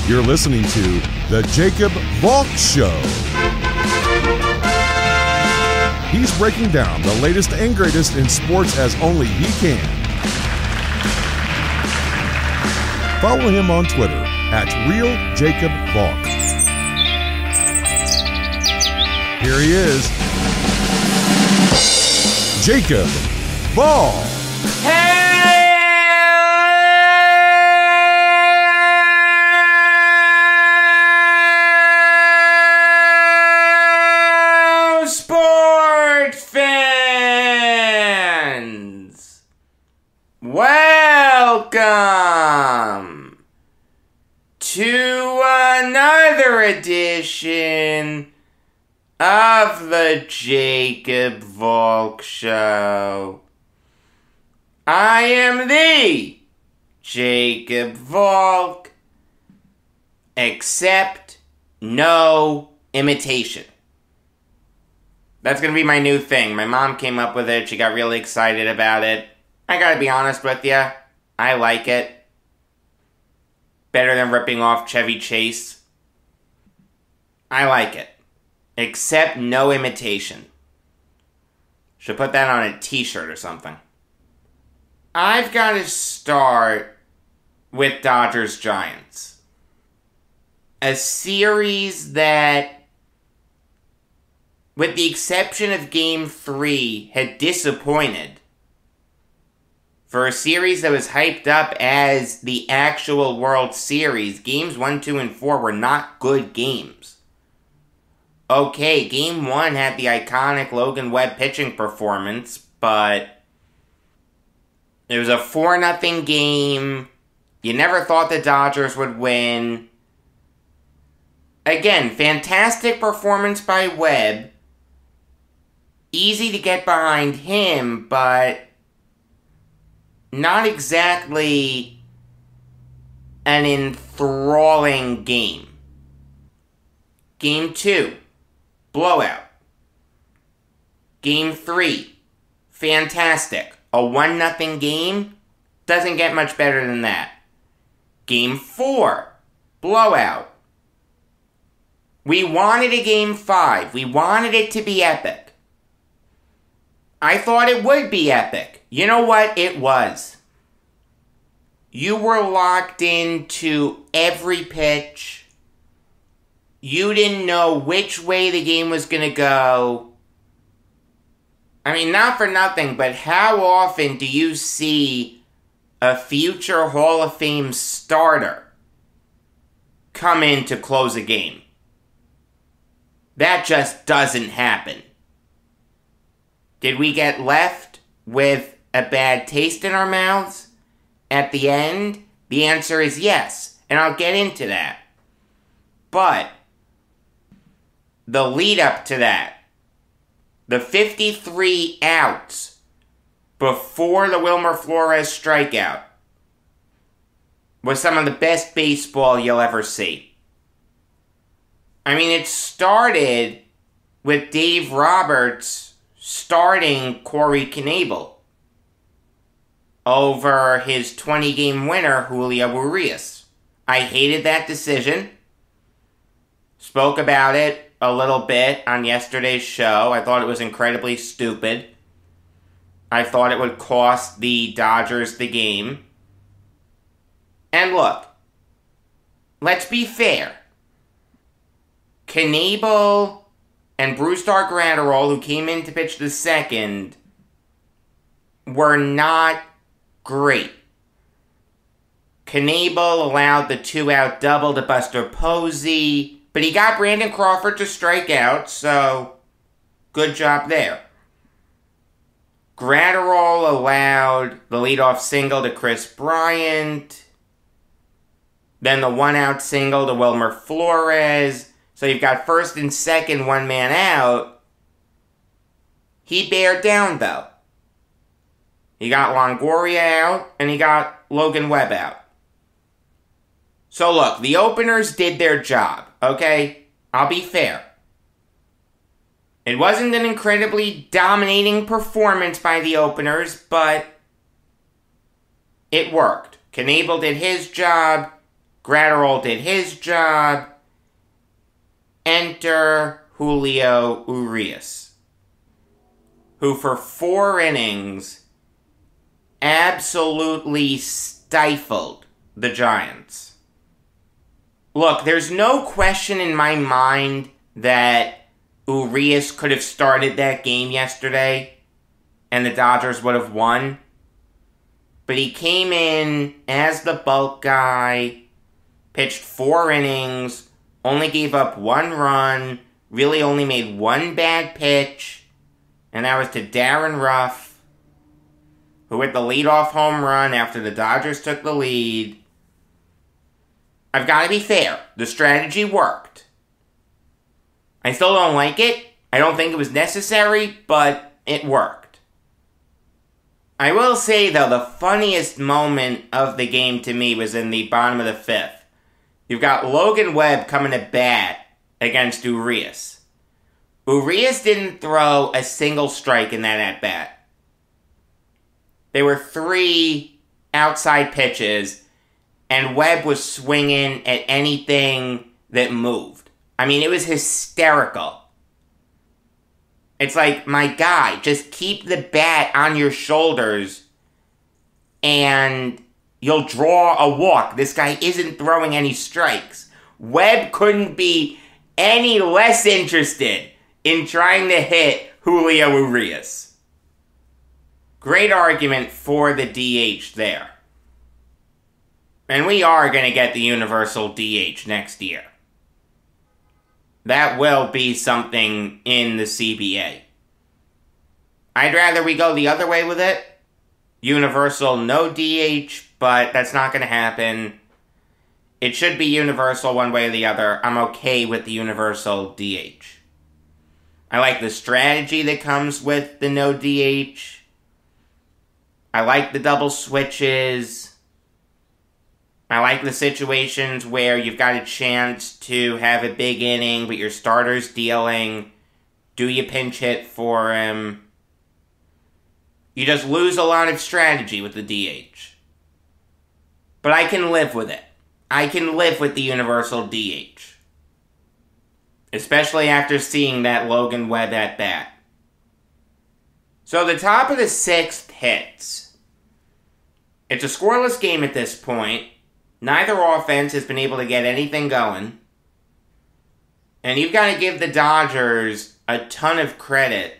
You're listening to The Jacob Valk Show. He's breaking down the latest and greatest in sports as only he can. Follow him on Twitter at RealJacobValk. Here he is, Jacob Valk. Welcome to another edition of the Jacob Valk Show. I am the Jacob Valk, except no imitation. That's going to be my new thing. My mom came up with it. She got really excited about it. I gotta be honest with you, I like it. Better than ripping off Chevy Chase. I like it. Except no imitation. Should put that on a t-shirt or something. I've got to start with Dodgers-Giants. A series that, with the exception of Game 3, had disappointed. For a series that was hyped up as the actual World Series, Games 1, 2, and 4 were not good games. Okay, Game 1 had the iconic Logan Webb pitching performance, but it was a 4-0 game. You never thought the Dodgers would win. Again, fantastic performance by Webb. Easy to get behind him, but not exactly an enthralling game. Game 2, blowout. Game 3, fantastic. A 1-0 game doesn't get much better than that. Game 4, blowout. We wanted a Game 5. We wanted it to be epic. I thought it would be epic. You know what? It was. You were locked into every pitch. You didn't know which way the game was going to go. I mean, not for nothing, but how often do you see a future Hall of Fame starter come in to close a game? That just doesn't happen. Did we get left with a bad taste in our mouths at the end? The answer is yes, and I'll get into that. But the lead up to that, the 53 outs before the Wilmer Flores strikeout, was some of the best baseball you'll ever see. I mean, it started with Dave Roberts starting Corey Knebel over his 20-game winner, Julio Urias. I hated that decision. Spoke about it a little bit on yesterday's show. I thought it was incredibly stupid. I thought it would cost the Dodgers the game. And look, let's be fair. Knebel and Brusdar Graterol, who came in to pitch the second, were not great. Knebel allowed the 2-out double to Buster Posey, but he got Brandon Crawford to strike out, so good job there. Graterol allowed the leadoff single to Chris Bryant, then the 1-out single to Wilmer Flores. So you've got first and second, one man out. He bared down, though. He got Longoria out, and he got Logan Webb out. So look, the openers did their job, okay? I'll be fair. It wasn't an incredibly dominating performance by the openers, but it worked. Knebel did his job. Gratterall did his job. Enter Julio Urias, who for 4 innings absolutely stifled the Giants. Look, there's no question in my mind that Urias could have started that game yesterday and the Dodgers would have won. But he came in as the bulk guy, pitched 4 innings, only gave up 1 run, really only made 1 bad pitch, and that was to Darren Ruff, who hit the leadoff home run after the Dodgers took the lead. I've got to be fair, the strategy worked. I still don't like it. I don't think it was necessary, but it worked. I will say, though, the funniest moment of the game to me was in the bottom of the 5th. You've got Logan Webb coming to bat against Urias. Urias didn't throw a single strike in that at-bat. There were 3 outside pitches, and Webb was swinging at anything that moved. I mean, it was hysterical. It's like, my guy, just keep the bat on your shoulders and you'll draw a walk. This guy isn't throwing any strikes. Webb couldn't be any less interested in trying to hit Julio Urias. Great argument for the DH there. And we are going to get the universal DH next year. That will be something in the CBA. I'd rather we go the other way with it. Universal, no DH, but that's not going to happen. It should be universal one way or the other. I'm okay with the universal DH. I like the strategy that comes with the no DH. I like the double switches. I like the situations where you've got a chance to have a big inning, but your starter's dealing. Do you pinch hit for him? You just lose a lot of strategy with the DH. But I can live with it. I can live with the universal DH. Especially after seeing that Logan Webb at bat. So the top of the 6th hits. It's a scoreless game at this point. Neither offense has been able to get anything going. And you've got to give the Dodgers a ton of credit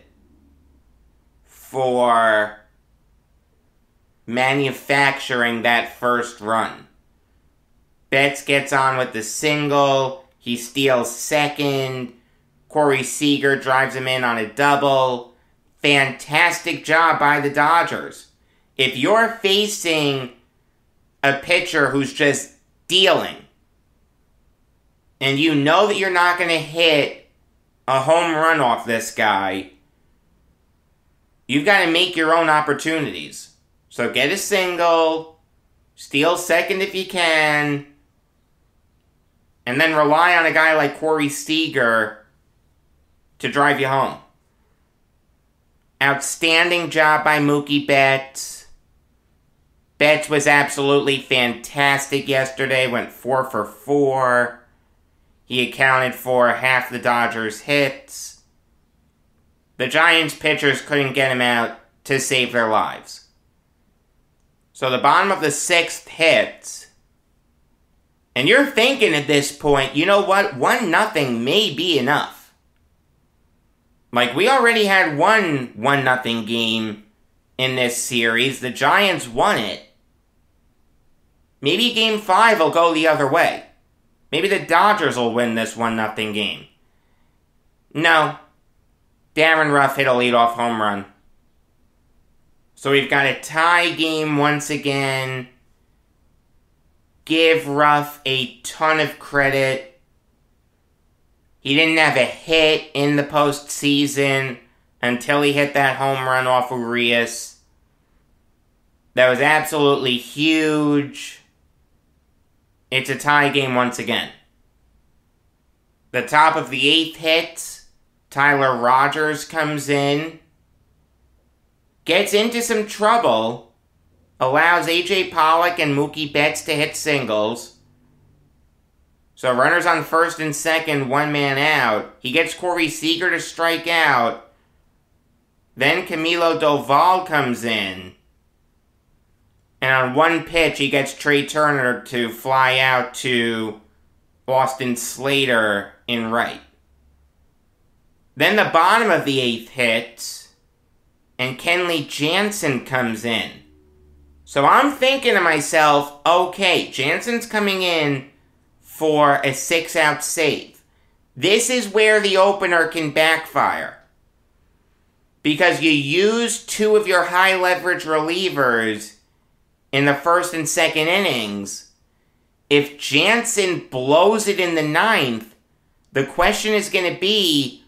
for manufacturing that first run. Betts gets on with the single. He steals second. Corey Seager drives him in on a double. Fantastic job by the Dodgers. If you're facing a pitcher who's just dealing, and you know that you're not going to hit a home run off this guy, you've got to make your own opportunities. So get a single, steal second if you can, and then rely on a guy like Corey Seager to drive you home. Outstanding job by Mookie Betts. Betts was absolutely fantastic yesterday, went 4 for 4. He accounted for half the Dodgers' hits. The Giants pitchers couldn't get him out to save their lives. So the bottom of the 6th hits. And you're thinking at this point, you know what? 1-0 may be enough. Like, we already had one 1-0 game in this series. The Giants won it. Maybe Game 5 will go the other way. Maybe the Dodgers will win this 1-0 game. No. Darren Ruff hit a leadoff home run. So we've got a tie game once again. Give Ruff a ton of credit. He didn't have a hit in the postseason until he hit that home run off Urias. That was absolutely huge. It's a tie game once again. The top of the 8th hits, Tyler Rogers comes in, gets into some trouble, allows A.J. Pollock and Mookie Betts to hit singles, So runners on first and second, one man out. He gets Corey Seager to strike out. Then Camilo Doval comes in. And on one pitch, he gets Trey Turner to fly out to Austin Slater in right. Then the bottom of the 8th hits, and Kenley Jansen comes in. So I'm thinking to myself, okay, Jansen's coming in for a 6-out save. This is where the opener can backfire. Because you use 2 of your high-leverage relievers in the first and second innings. If Jansen blows it in the 9th, the question is going to be,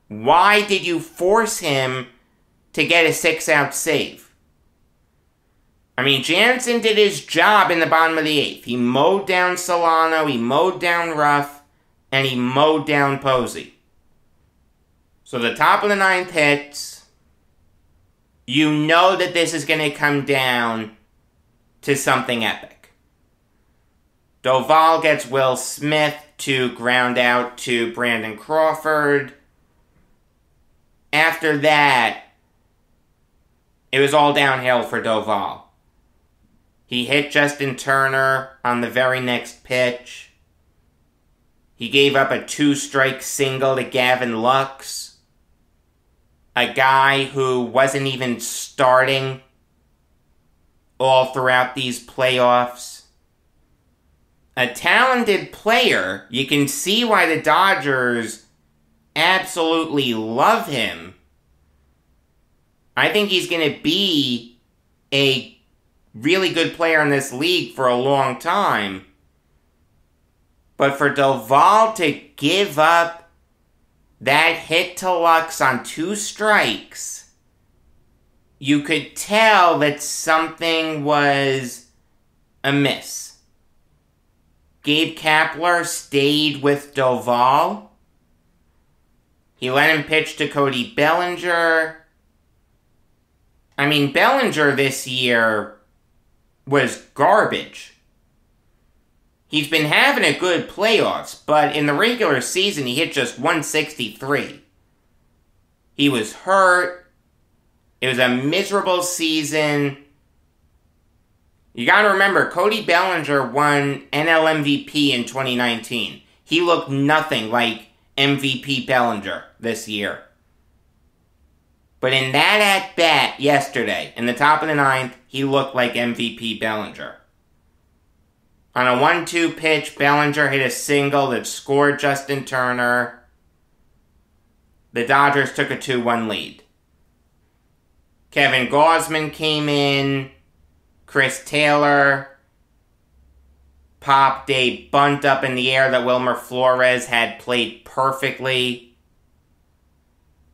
why did you force him to get a 6-out save? I mean, Jansen did his job in the bottom of the 8th. He mowed down Solano, he mowed down Ruff, and he mowed down Posey. So the top of the 9th hits. You know that this is going to come down to something epic. Doval gets Will Smith to ground out to Brandon Crawford. After that, it was all downhill for Doval. He hit Justin Turner on the very next pitch. He gave up a 2-strike single to Gavin Lux, a guy who wasn't even starting all throughout these playoffs. A talented player. You can see why the Dodgers absolutely love him. I think he's going to be a really good player in this league for a long time. But for Doval to give up that hit to Lux on 2 strikes, you could tell that something was amiss. Gabe Kapler stayed with Doval. He let him pitch to Cody Bellinger. I mean, Bellinger this year was garbage. He's been having a good playoffs, but in the regular season, he hit just 163. He was hurt. It was a miserable season. You gotta remember, Cody Bellinger won NL MVP in 2019. He looked nothing like MVP Bellinger this year. But in that at-bat yesterday, in the top of the 9th, he looked like MVP Bellinger. On a 1-2 pitch, Bellinger hit a single that scored Justin Turner. The Dodgers took a 2-1 lead. Kevin Gausman came in. Chris Taylor popped a bunt up in the air that Wilmer Flores had played perfectly.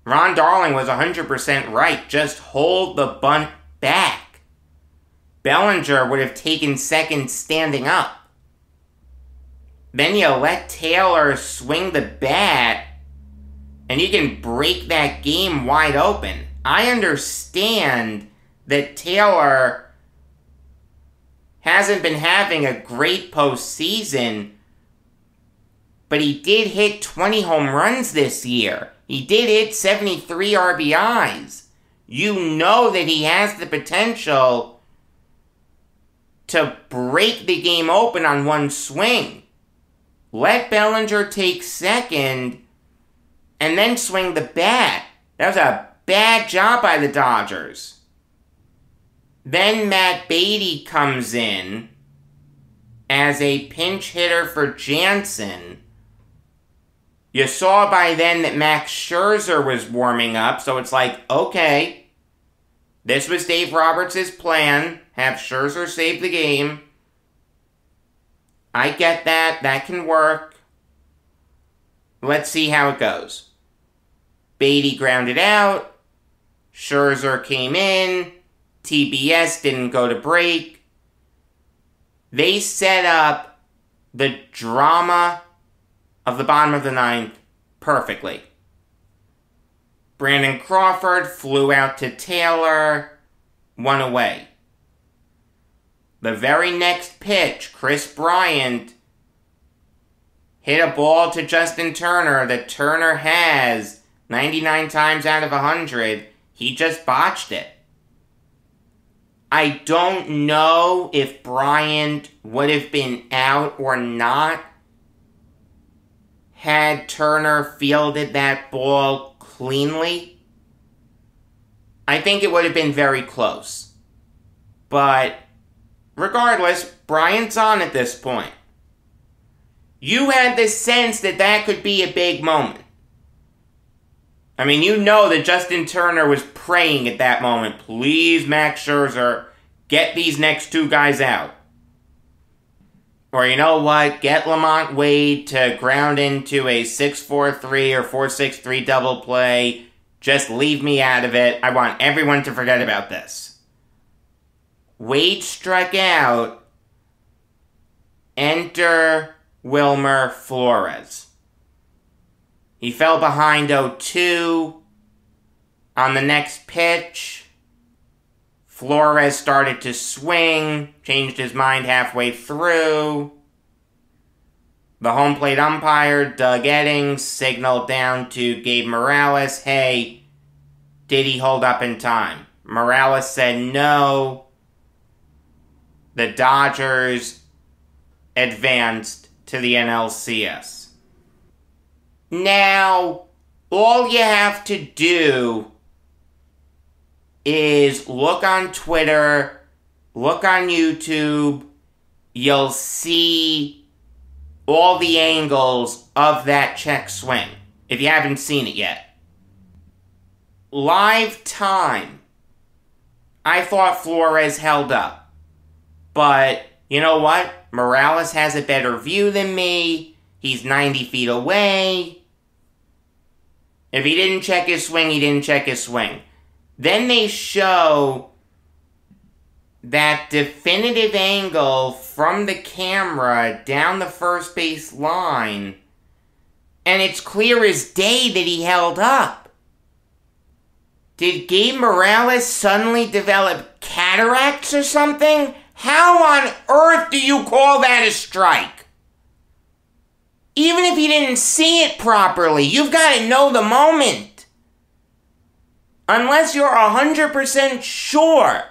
Ron Darling was 100% right. Just hold the bunt back. Bellinger would have taken second standing up. Then you let Taylor swing the bat, and you can break that game wide open. I understand that Taylor hasn't been having a great postseason, but he did hit 20 home runs this year. He did hit 73 RBIs. You know that he has the potential to break the game open on one swing. Let Bellinger take second and then swing the bat. That was a bad job by the Dodgers. Then Matt Beatty comes in as a pinch hitter for Jansen. You saw by then that Max Scherzer was warming up, so it's like, okay, this was Dave Roberts' plan, have Scherzer save the game. I get that, that can work. Let's see how it goes. Beatty grounded out, Scherzer came in, TBS didn't go to break. They set up the drama of the bottom of the 9th perfectly. Brandon Crawford flew out to Taylor, 1 away. The very next pitch, Chris Bryant hit a ball to Justin Turner that Turner has 99 times out of 100. He just botched it. I don't know if Bryant would have been out or not had Turner fielded that ball cleanly. I think it would have been very close. But regardless, Bryant's on at this point. You had the sense that that could be a big moment. I mean, you know that Justin Turner was praying at that moment, please, Max Scherzer, get these next two guys out. Or you know what, get Lamont Wade to ground into a 6-4-3 or 4-6-3 double play. Just leave me out of it. I want everyone to forget about this. Wade struck out. Enter Wilmer Flores. He fell behind 0-2. On the next pitch, Flores started to swing, changed his mind halfway through. The home plate umpire, Doug Eddings, signaled down to Gabe Morales, hey, did he hold up in time? Morales said no. The Dodgers advanced to the NLCS. Now, all you have to do is look on Twitter, look on YouTube, you'll see all the angles of that check swing, if you haven't seen it yet. Live time, I thought Flores held up. But, you know what? Morales has a better view than me. He's 90 feet away. If he didn't check his swing, he didn't check his swing. Then they show that definitive angle from the camera down the first base line, and it's clear as day that he held up. Did Gabe Morales suddenly develop cataracts or something? How on earth do you call that a strike? Even if you didn't see it properly, you've got to know the moment. Unless you're 100% sure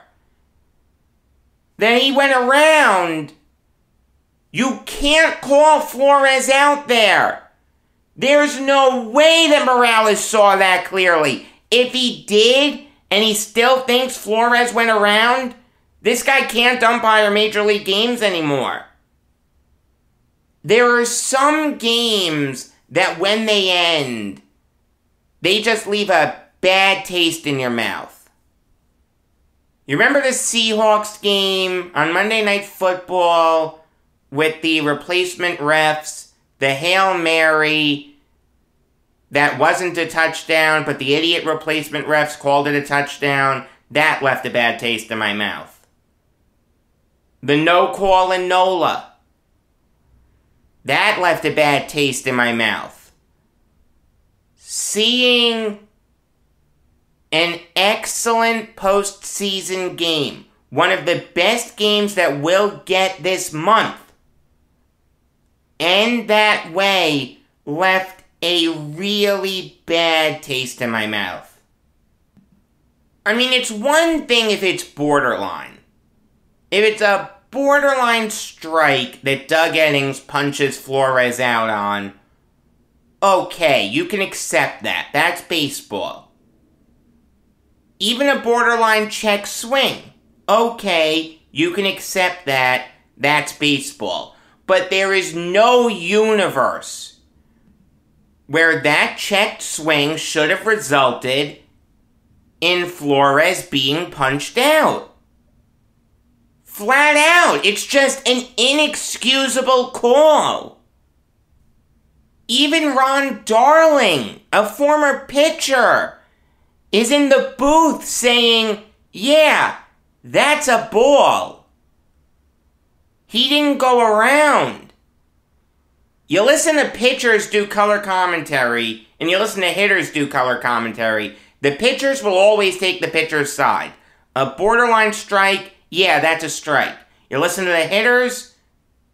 that he went around, you can't call Flores out there. There's no way that Morales saw that clearly. If he did, and he still thinks Flores went around, this guy can't umpire Major League games anymore. There are some games that when they end, they just leave a bad taste in your mouth. You remember the Seahawks game on Monday Night Football with the replacement refs, the Hail Mary that wasn't a touchdown, but the idiot replacement refs called it a touchdown? That left a bad taste in my mouth. The no call in NOLA. That left a bad taste in my mouth. Seeing an excellent postseason game, one of the best games that we'll get this month, and that way left a really bad taste in my mouth. I mean, it's one thing if it's borderline. If it's a borderline strike that Doug Eddings punches Flores out on, okay, you can accept that. That's baseball. Even a borderline check swing, okay, you can accept that. That's baseball. But there is no universe where that checked swing should have resulted in Flores being punched out. Flat out, it's just an inexcusable call. Even Ron Darling, a former pitcher, is in the booth saying, yeah, that's a ball. He didn't go around. You listen to pitchers do color commentary, and you listen to hitters do color commentary. The pitchers will always take the pitcher's side. A borderline strike, yeah, that's a strike. You listen to the hitters,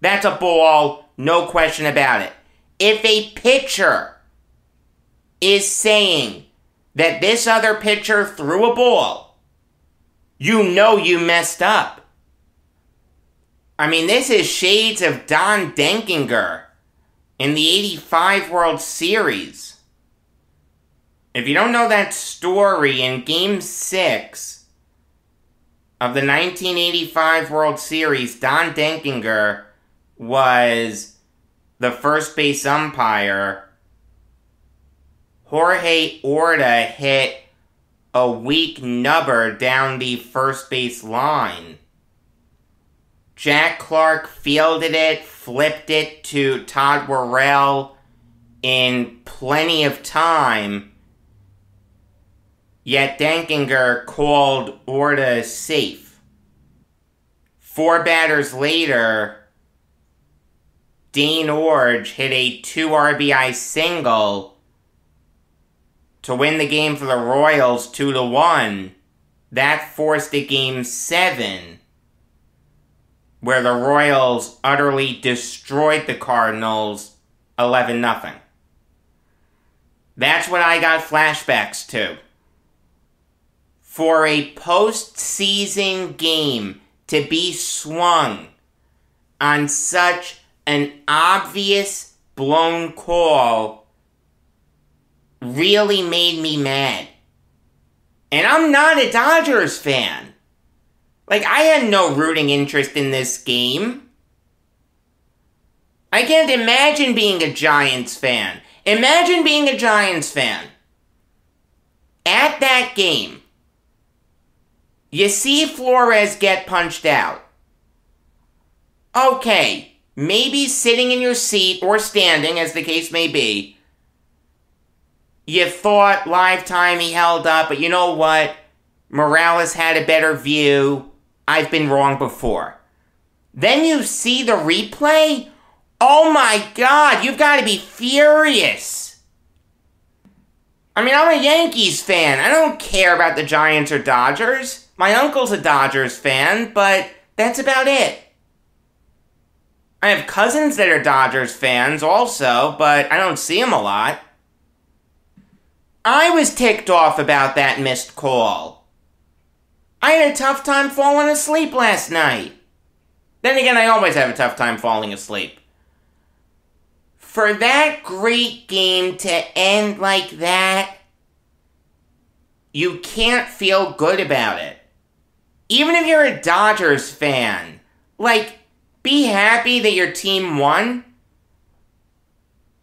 that's a ball, no question about it. If a pitcher is saying that this other pitcher threw a ball, you know you messed up. I mean, this is shades of Don Denkinger in the '85 World Series. If you don't know that story, in Game 6 of the 1985 World Series, Don Denkinger was the first base umpire. Jorge Orta hit a weak nubber down the first base line. Jack Clark fielded it, flipped it to Todd Worrell in plenty of time, yet Denkinger called Orta safe. 4 batters later, Dane Orge hit a 2 RBI single to win the game for the Royals 2-1. That forced a Game 7, where the Royals utterly destroyed the Cardinals 11-0. That's what I got flashbacks to. For a postseason game to be swung on such an obvious blown call really made me mad. And I'm not a Dodgers fan. Like, I had no rooting interest in this game. I can't imagine being a Giants fan. Imagine being a Giants fan. At that game, you see Flores get punched out. Okay, maybe sitting in your seat or standing, as the case may be, you thought live time he held up, but you know what? Morales had a better view. I've been wrong before. Then you see the replay? Oh my God, you've got to be furious. I mean, I'm a Yankees fan. I don't care about the Giants or Dodgers. My uncle's a Dodgers fan, but that's about it. I have cousins that are Dodgers fans also, but I don't see them a lot. I was ticked off about that missed call. I had a tough time falling asleep last night. Then again, I always have a tough time falling asleep. For that great game to end like that, you can't feel good about it. Even if you're a Dodgers fan, like, be happy that your team won.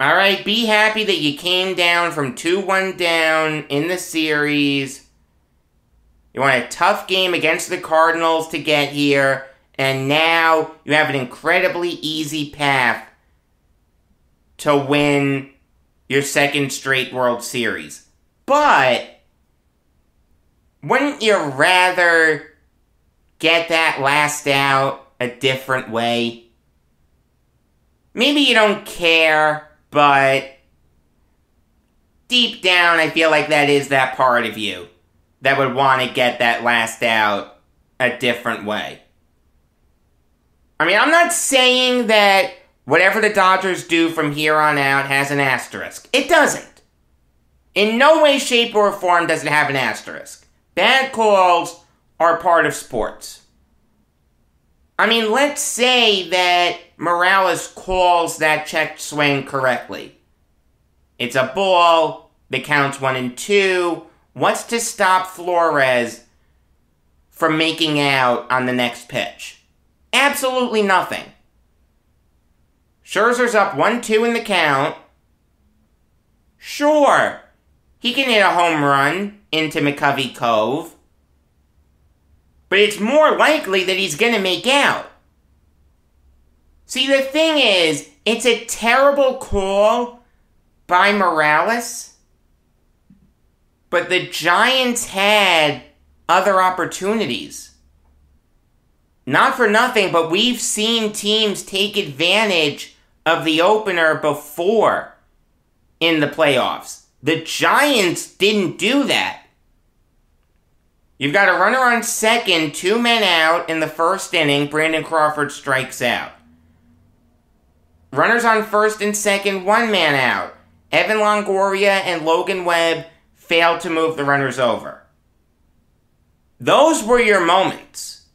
Alright, be happy that you came down from 2-1 down in the series. You won a tough game against the Cardinals to get here, and now you have an incredibly easy path to win your second straight World Series. But wouldn't you rather get that last out a different way? Maybe you don't care, but deep down I feel like that is that part of you that would want to get that last out a different way. I mean, I'm not saying that whatever the Dodgers do from here on out has an asterisk. It doesn't. In no way, shape, or form does it have an asterisk. Bad calls are part of sports. I mean, let's say that Morales calls that checked swing correctly. It's a ball that counts 1-2. What's to stop Flores from making out on the next pitch? Absolutely nothing. Scherzer's up 1-2 in the count. Sure, he can hit a home run into McCovey Cove, but it's more likely that he's going to make out. See, the thing is, it's a terrible call by Morales, but the Giants had other opportunities. Not for nothing, but we've seen teams take advantage of the opener before in the playoffs. The Giants didn't do that. You've got a runner on second, 2 men out in the first inning. Brandon Crawford strikes out. Runners on first and second, one man out. Evan Longoria and Logan Webb failed to move the runners over. Those were your moments.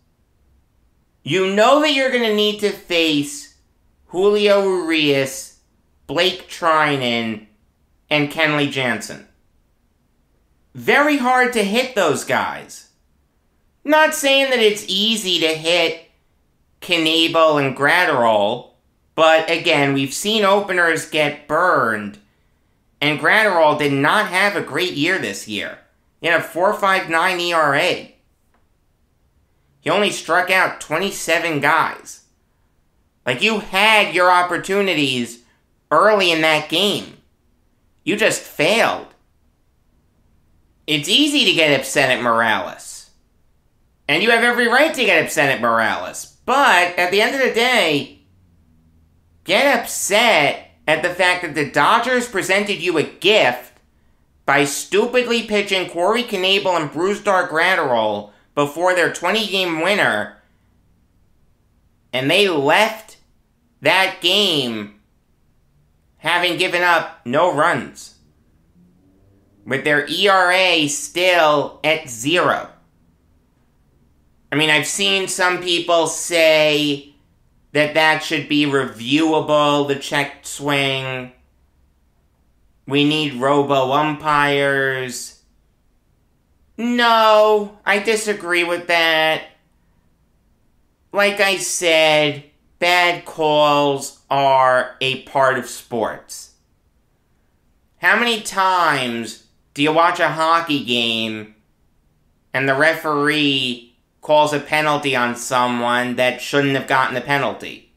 You know that you're going to need to face Julio Urias, Blake Trinan, and Kenley Jansen. Very hard to hit those guys. Not saying that it's easy to hit Knebel and Gratterall, but again, we've seen openers get burned, and Gratterall did not have a great year this year. He had a 4.59 ERA. He only struck out 27 guys. Like, you had your opportunities early in that game. You just failed. It's easy to get upset at Morales. And you have every right to get upset at Morales. But, at the end of the day, get upset at the fact that the Dodgers presented you a gift by stupidly pitching Corey Knebel and Brusdar Gratterall before their 20-game winner, and they left that game having given up no runs, with their ERA still at 0. I mean, I've seen some people say that should be reviewable, the checked swing. We need robo-umpires. No, I disagree with that. Like I said, bad calls are a part of sports. How many times do you watch a hockey game and the referee calls a penalty on someone that shouldn't have gotten the penalty?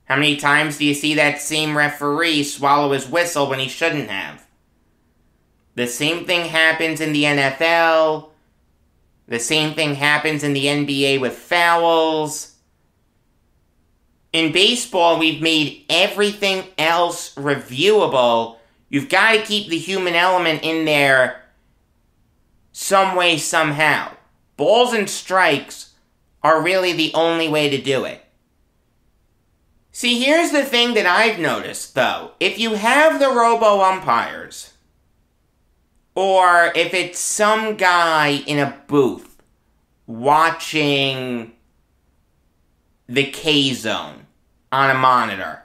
How many times do you see that same referee swallow his whistle when he shouldn't have? The same thing happens in the NFL. The same thing happens in the NBA with fouls. In baseball, we've made everything else reviewable. You've got to keep the human element in there some way, somehow. Balls and strikes are really the only way to do it. See, here's the thing that I've noticed, though. If you have the robo-umpires, or if it's some guy in a booth watching the K-zone on a monitor,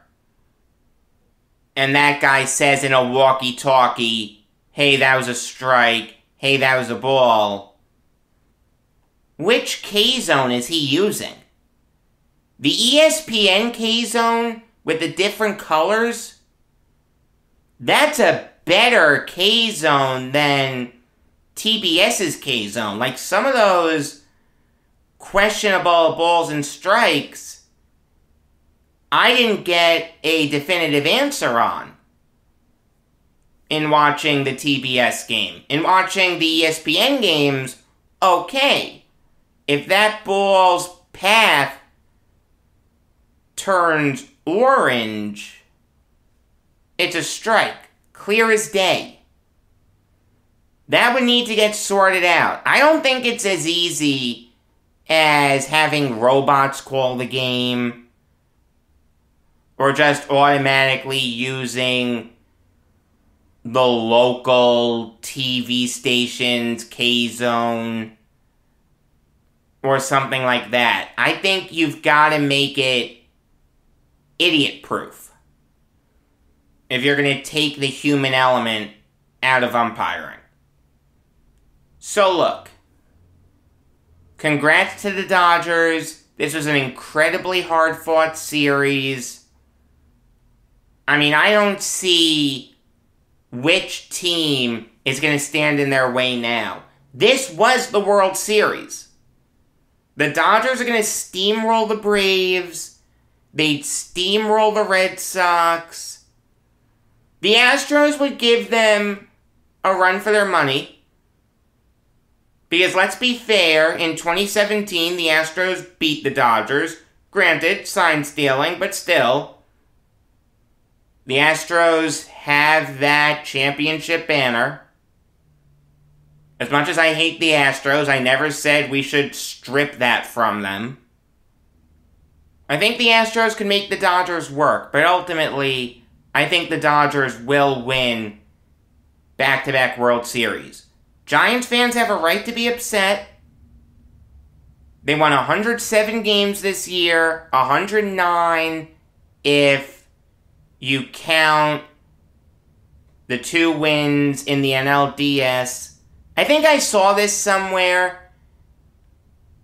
and that guy says in a walkie-talkie, hey, that was a strike, hey, that was a ball, which K-zone is he using? The ESPN K-zone with the different colors? That's a better K-zone than TBS's K-zone. Like, some of those questionable balls and strikes, I didn't get a definitive answer on in watching the TBS game. In watching the ESPN games, okay, if that ball's path turns orange, it's a strike. Clear as day. That would need to get sorted out. I don't think it's as easy as having robots call the game, or just automatically using the local TV station's K-zone, or something like that. I think you've got to make it idiot-proof if you're going to take the human element out of umpiring. So look, congrats to the Dodgers. This was an incredibly hard-fought series. I mean, I don't see which team is going to stand in their way now. This was the World Series. The Dodgers are going to steamroll the Braves. They'd steamroll the Red Sox. The Astros would give them a run for their money. Because let's be fair, in 2017, the Astros beat the Dodgers. Granted, sign stealing, but still. The Astros have that championship banner. As much as I hate the Astros, I never said we should strip that from them. I think the Astros can make the Dodgers work, but ultimately, I think the Dodgers will win back-to-back World Series. Giants fans have a right to be upset. They won 107 games this year, 109 if you count the 2 wins in the NLDS. I think I saw this somewhere,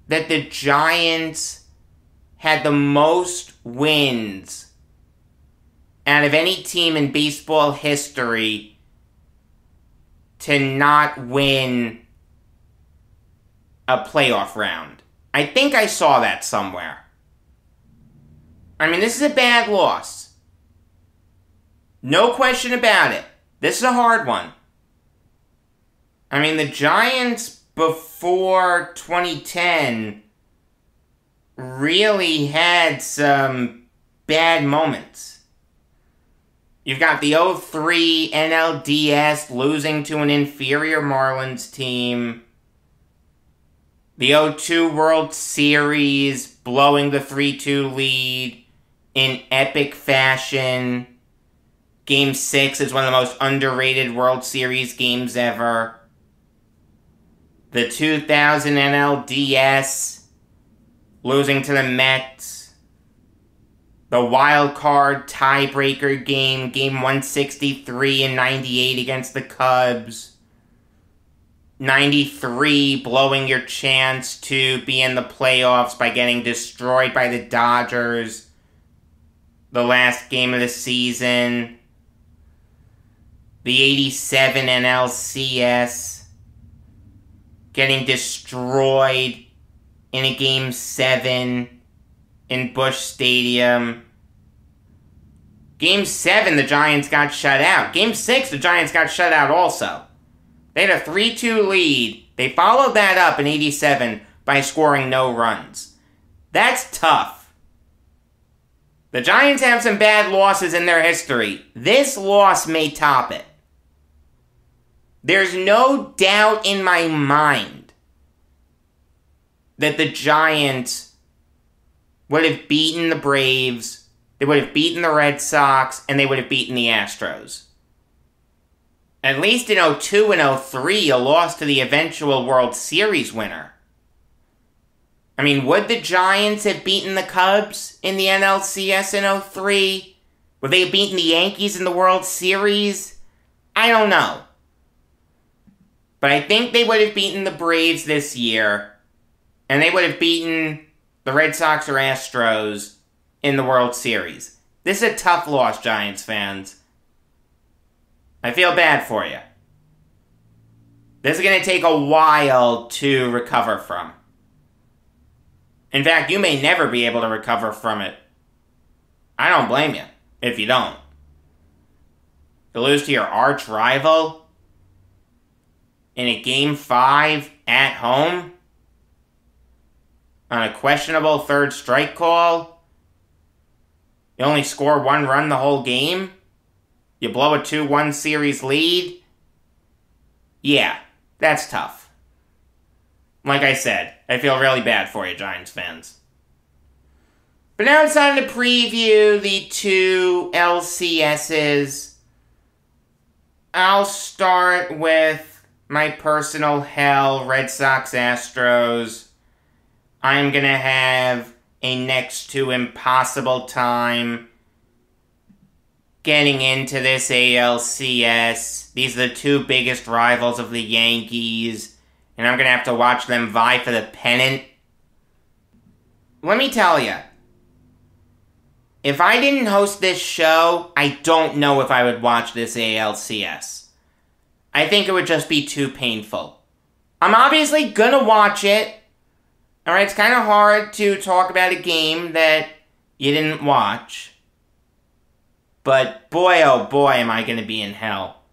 that the Giants had the most wins out of any team in baseball history to not win a playoff round. I think I saw that somewhere. I mean, this is a bad loss. No question about it. This is a hard one. I mean, the Giants before 2010 really had some bad moments. You've got the 03 NLDS losing to an inferior Marlins team. The 02 World Series blowing the 3-2 lead in epic fashion. Game 6 is one of the most underrated World Series games ever. The 2000 NLDS losing to the Mets. The wild card tiebreaker game, game 163 and 98 against the Cubs. 93, blowing your chance to be in the playoffs by getting destroyed by the Dodgers. The last game of the season. The 87 NLCS. Getting destroyed in a Game 7 in Busch Stadium. Game 7, the Giants got shut out. Game 6, the Giants got shut out also. They had a 3-2 lead. They followed that up in 87 by scoring no runs. That's tough. The Giants have some bad losses in their history. This loss may top it. There's no doubt in my mind that the Giants would have beaten the Braves, they would have beaten the Red Sox, and they would have beaten the Astros. At least in 02 and 03, a loss to the eventual World Series winner. I mean, would the Giants have beaten the Cubs in the NLCS in 03? Would they have beaten the Yankees in the World Series? I don't know. But I think they would have beaten the Braves this year, and they would have beaten the Red Sox or Astros in the World Series. This is a tough loss, Giants fans. I feel bad for you. This is going to take a while to recover from. In fact, you may never be able to recover from it. I don't blame you if you don't. To lose to your arch rival in a Game 5 at home on a questionable third strike call. You only score 1 run the whole game. You blow a 2-1 series lead. Yeah, that's tough. Like I said, I feel really bad for you, Giants fans. But now it's time to preview the 2 LCSs. I'll start with my personal hell, Red Sox Astros. I'm going to have a next to impossible time getting into this ALCS. These are the 2 biggest rivals of the Yankees, and I'm going to have to watch them vie for the pennant. Let me tell you, if I didn't host this show, I don't know if I would watch this ALCS. I think it would just be too painful. I'm obviously gonna watch it. Alright, it's kind of hard to talk about a game that you didn't watch. But boy, oh boy, am I going to be in hell.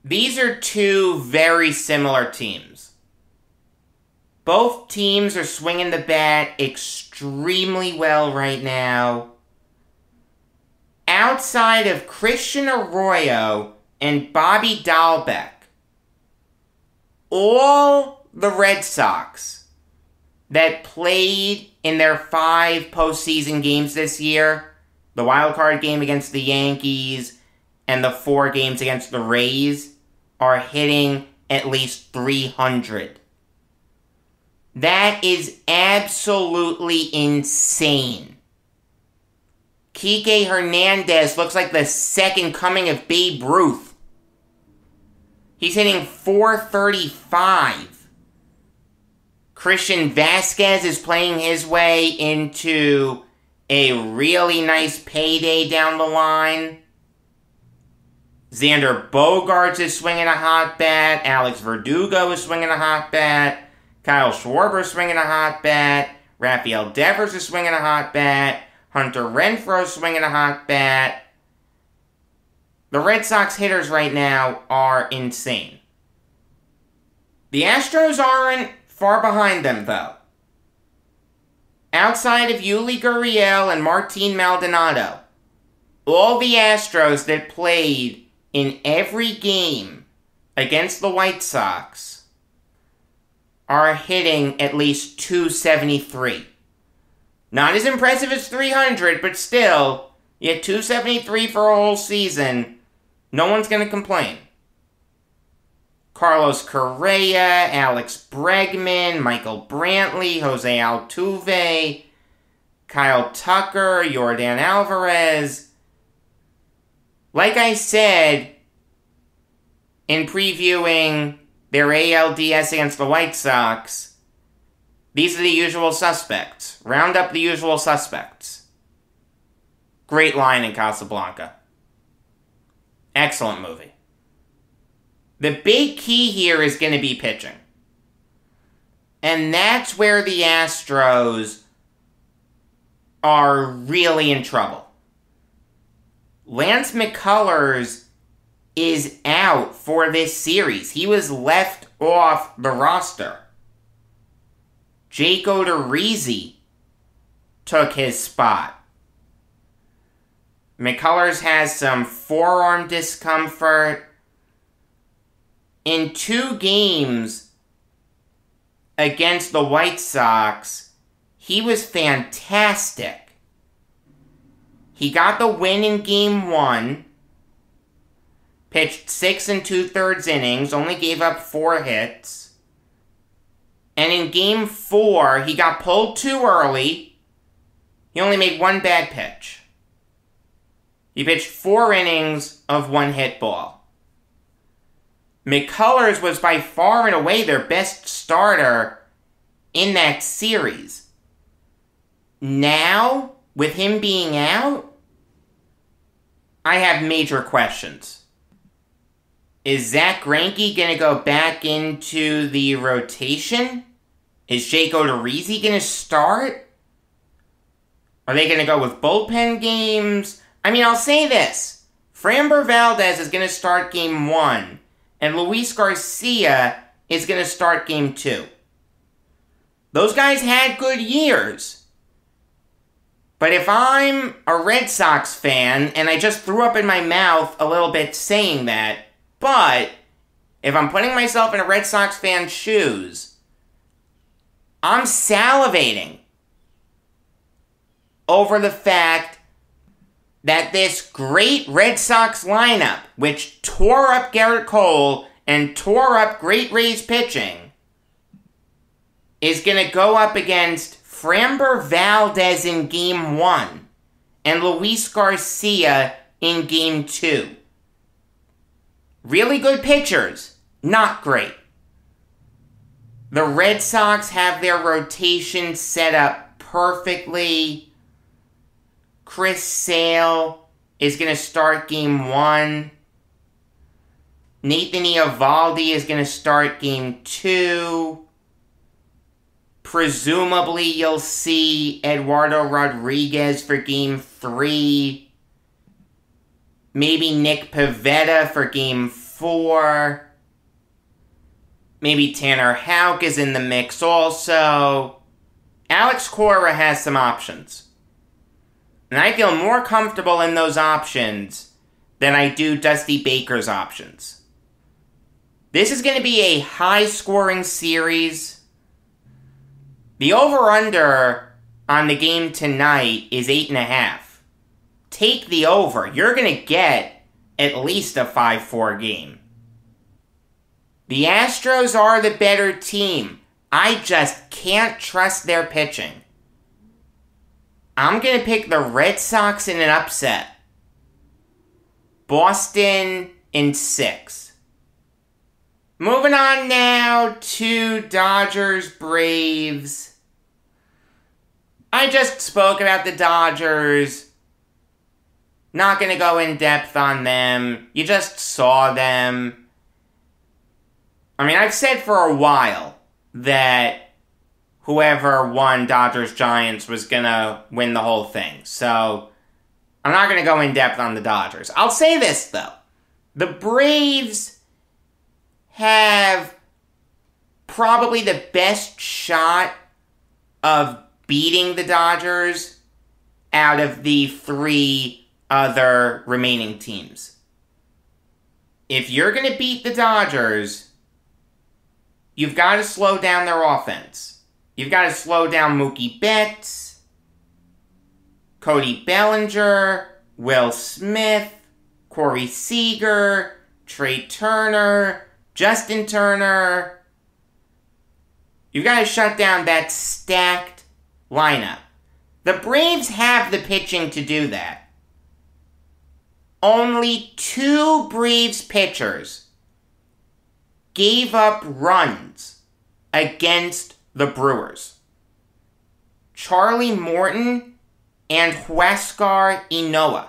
These are 2 very similar teams. Both teams are swinging the bat extremely well right now. Outside of Christian Arroyo and Bobby Dahlbeck, all the Red Sox that played in their 5 postseason games this year, the wild card game against the Yankees and the 4 games against the Rays, are hitting at least 300. That is absolutely insane. Kike Hernandez looks like the second coming of Babe Ruth. He's hitting .435. Christian Vasquez is playing his way into a really nice payday down the line. Xander Bogaerts is swinging a hot bat. Alex Verdugo is swinging a hot bat. Kyle Schwarber is swinging a hot bat. Rafael Devers is swinging a hot bat. Hunter Renfroe is swinging a hot bat. The Red Sox hitters right now are insane. The Astros aren't far behind them, though. Outside of Yuli Gurriel and Martin Maldonado, all the Astros that played in every game against the White Sox are hitting at least .273. Not as impressive as 300, but still, you had .273 for a whole season. No one's going to complain. Carlos Correa, Alex Bregman, Michael Brantley, Jose Altuve, Kyle Tucker, Yordan Alvarez. Like I said in previewing their ALDS against the White Sox, these are the usual suspects. Round up the usual suspects. Great line in Casablanca. Excellent movie. The big key here is going to be pitching. And that's where the Astros are really in trouble. Lance McCullers is out for this series. He was left off the roster. Jake Odorizzi took his spot. McCullers has some forearm discomfort. In 2 games against the White Sox, he was fantastic. He got the win in Game 1, pitched 6 2/3 innings, only gave up 4 hits. And in Game 4, he got pulled too early. He only made 1 bad pitch. He pitched 4 innings of 1-hit ball. McCullers was by far and away their best starter in that series. Now, with him being out, I have major questions. Is Zach Greinke going to go back into the rotation? Is Jake Odorizzi going to start? Are they going to go with bullpen games? I mean, I'll say this. Framber Valdez is going to start Game 1, and Luis Garcia is going to start Game 2. Those guys had good years. But if I'm a Red Sox fan, and I just threw up in my mouth a little bit saying that, but if I'm putting myself in a Red Sox fan's shoes, I'm salivating over the fact that this great Red Sox lineup, which tore up Garrett Cole and tore up great Rays pitching, is going to go up against Framber Valdez in Game 1 and Luis Garcia in Game 2. Really good pitchers, not great. The Red Sox have their rotation set up perfectly. Chris Sale is going to start Game 1. Nathan Eovaldi is going to start Game 2. Presumably, you'll see Eduardo Rodriguez for Game 3. Maybe Nick Pivetta for Game 4. Maybe Tanner Houck is in the mix also. Alex Cora has some options. And I feel more comfortable in those options than I do Dusty Baker's options. This is going to be a high-scoring series. The over-under on the game tonight is 8.5. Take the over. You're going to get at least a 5-4 game. The Astros are the better team. I just can't trust their pitching. I'm going to pick the Red Sox in an upset. Boston in 6. Moving on now to Dodgers Braves. I just spoke about the Dodgers. Not going to go in depth on them. You just saw them. I mean, I've said for a while that whoever won Dodgers-Giants was going to win the whole thing. So, I'm not going to go in depth on the Dodgers. I'll say this, though. The Braves have probably the best shot of beating the Dodgers out of the 3 other remaining teams. If you're going to beat the Dodgers, you've got to slow down their offense. You've got to slow down Mookie Betts, Cody Bellinger, Will Smith, Corey Seager, Trey Turner, Justin Turner. You've got to shut down that stacked lineup. The Braves have the pitching to do that. Only 2 Braves pitchers gave up runs against the Brewers. Charlie Morton and Huascar Ynoa.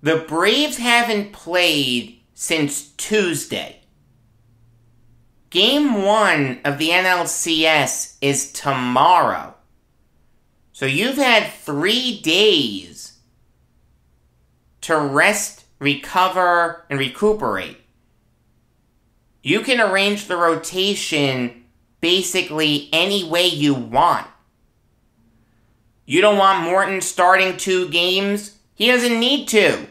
The Braves haven't played since Tuesday. Game 1 of the NLCS is tomorrow. So you've had 3 days to rest, recover, and recuperate. You can arrange the rotation basically any way you want. You don't want Morton starting 2 games? He doesn't need to.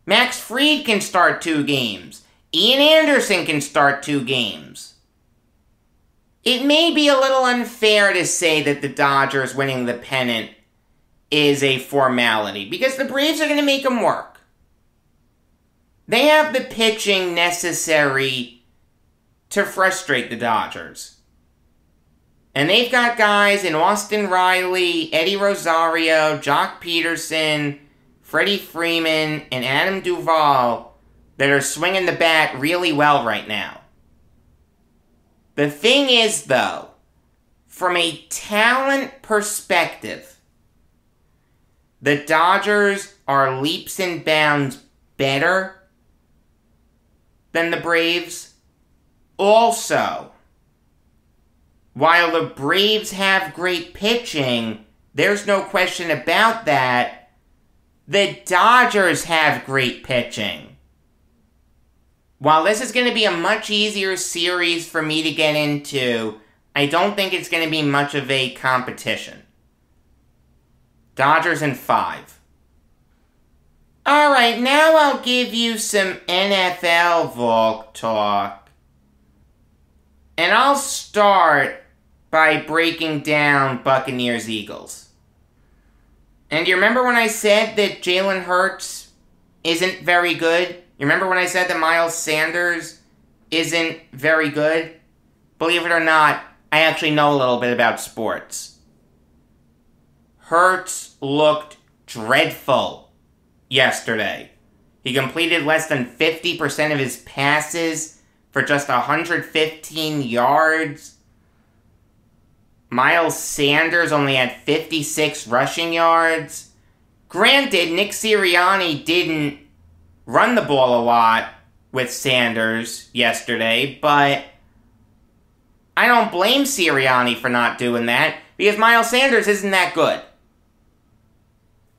Max Fried can start 2 games. Ian Anderson can start 2 games. It may be a little unfair to say that the Dodgers winning the pennant is a formality, because the Braves are going to make them work. They have the pitching necessary to frustrate the Dodgers. And they've got guys in Austin Riley, Eddie Rosario, Jock Peterson, Freddie Freeman, and Adam Duvall that are swinging the bat really well right now. The thing is, though, from a talent perspective, the Dodgers are leaps and bounds better than the Braves. Also, while the Braves have great pitching, there's no question about that, the Dodgers have great pitching. While this is going to be a much easier series for me to get into, I don't think it's going to be much of a competition. Dodgers in 5. Alright, now I'll give you some NFL Valk talk. And I'll start by breaking down Buccaneers-Eagles. And you remember when I said that Jalen Hurts isn't very good? You remember when I said that Miles Sanders isn't very good? Believe it or not, I actually know a little bit about sports. Hurts looked dreadful yesterday. He completed less than 50% of his passes for just 115 yards. Miles Sanders only had 56 rushing yards. Granted, Nick Sirianni didn't run the ball a lot with Sanders yesterday, but I don't blame Sirianni for not doing that, because Miles Sanders isn't that good.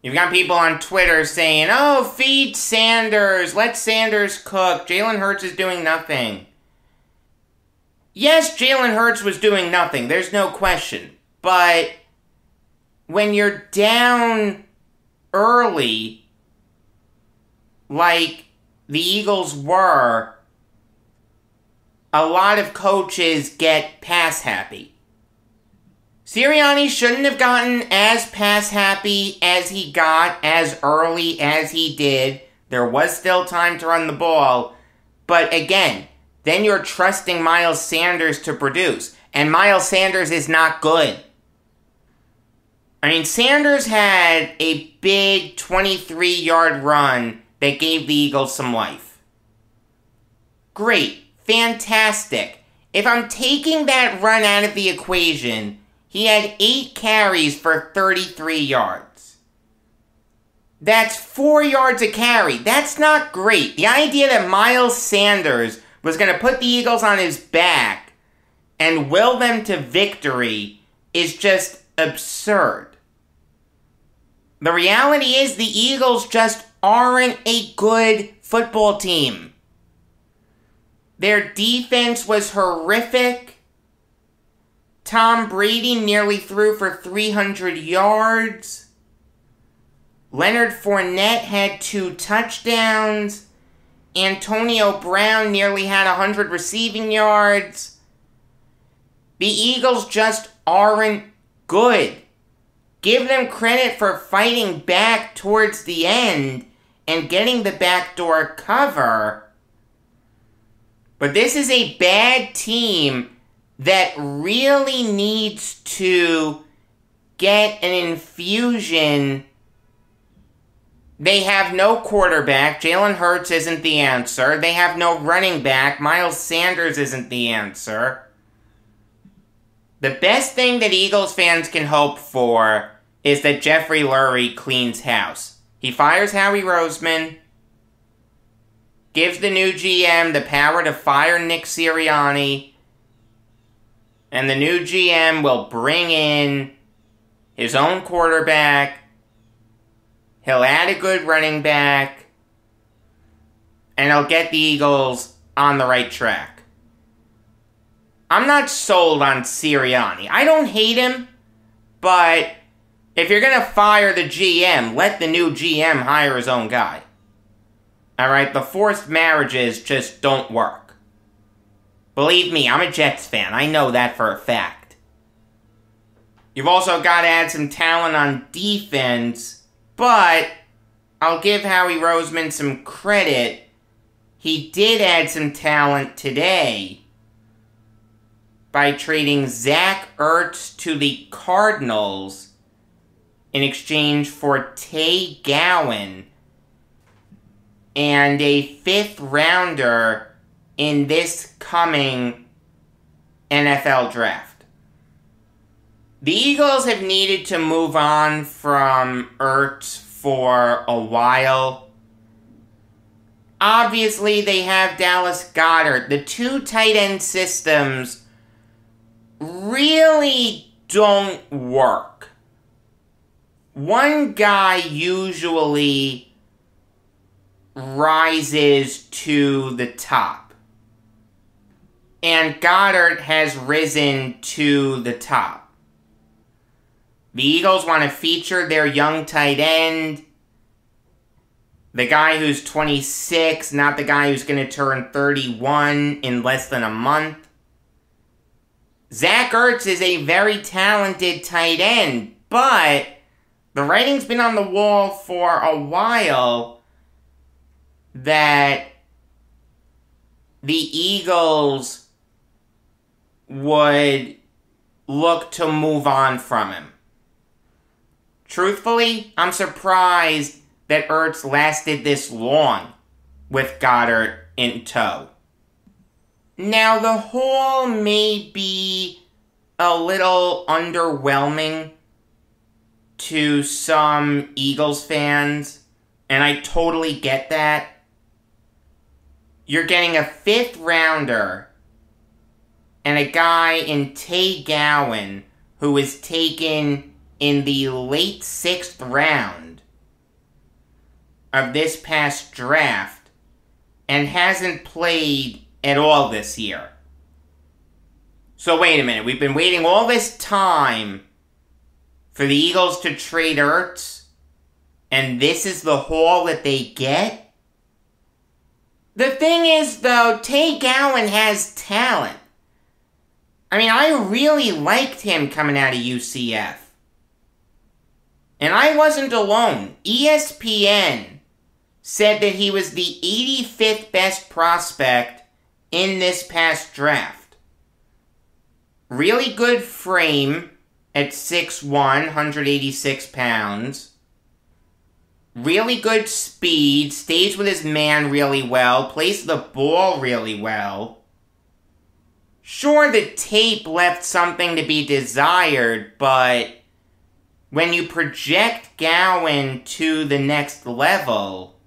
You've got people on Twitter saying, oh, feed Sanders, let Sanders cook, Jalen Hurts is doing nothing. Yes, Jalen Hurts was doing nothing, there's no question. But when you're down early, like the Eagles were, a lot of coaches get pass happy. Sirianni shouldn't have gotten as pass happy as he got as early as he did. There was still time to run the ball. But again, then you're trusting Miles Sanders to produce. And Miles Sanders is not good. I mean, Sanders had a big 23-yard run that gave the Eagles some life. Great. Fantastic. If I'm taking that run out of the equation, he had 8 carries for 33 yards. That's 4 yards a carry. That's not great. The idea that Miles Sanders was going to put the Eagles on his back and will them to victory is just absurd. The reality is the Eagles just aren't a good football team. Their defense was horrific. Tom Brady nearly threw for 300 yards. Leonard Fournette had 2 touchdowns. Antonio Brown nearly had 100 receiving yards. The Eagles just aren't good. Give them credit for fighting back towards the end and getting the backdoor cover. But this is a bad team that really needs to get an infusion. They have no quarterback. Jalen Hurts isn't the answer. They have no running back. Miles Sanders isn't the answer. The best thing that Eagles fans can hope for is that Jeffrey Lurie cleans house. He fires Howie Roseman, gives the new GM the power to fire Nick Sirianni, and the new GM will bring in his own quarterback. He'll add a good running back, and he'll get the Eagles on the right track. I'm not sold on Sirianni. I don't hate him, but if you're going to fire the GM, let the new GM hire his own guy. Alright, the forced marriages just don't work. Believe me, I'm a Jets fan. I know that for a fact. You've also got to add some talent on defense, but I'll give Howie Roseman some credit. He did add some talent today by trading Zach Ertz to the Cardinals in exchange for Tay Gowan and a 5th rounder in this coming NFL draft. The Eagles have needed to move on from Ertz for a while. Obviously, they have Dallas Goddard. The 2 tight end systems really don't work. One guy usually rises to the top, and Goddard has risen to the top. The Eagles want to feature their young tight end, the guy who's 26, not the guy who's going to turn 31 in less than a month. Zach Ertz is a very talented tight end, but the writing's been on the wall for a while that the Eagles would look to move on from him. Truthfully, I'm surprised that Ertz lasted this long with Goddard in tow. Now, the haul may be a little underwhelming to some Eagles fans, and I totally get that. You're getting a 5th rounder and a guy in Tay Gowan who was taken in the late 6th round of this past draft and hasn't played at all this year. So wait a minute, we've been waiting all this time for the Eagles to trade Ertz, and this is the haul that they get? The thing is, though, Tay Gowan has talent. I mean, I really liked him coming out of UCF. And I wasn't alone. ESPN said that he was the 85th best prospect in this past draft. Really good frame at 6'1", 186 pounds. Really good speed, stays with his man really well, plays the ball really well. Sure, the tape left something to be desired, but when you project Gowan to the next level,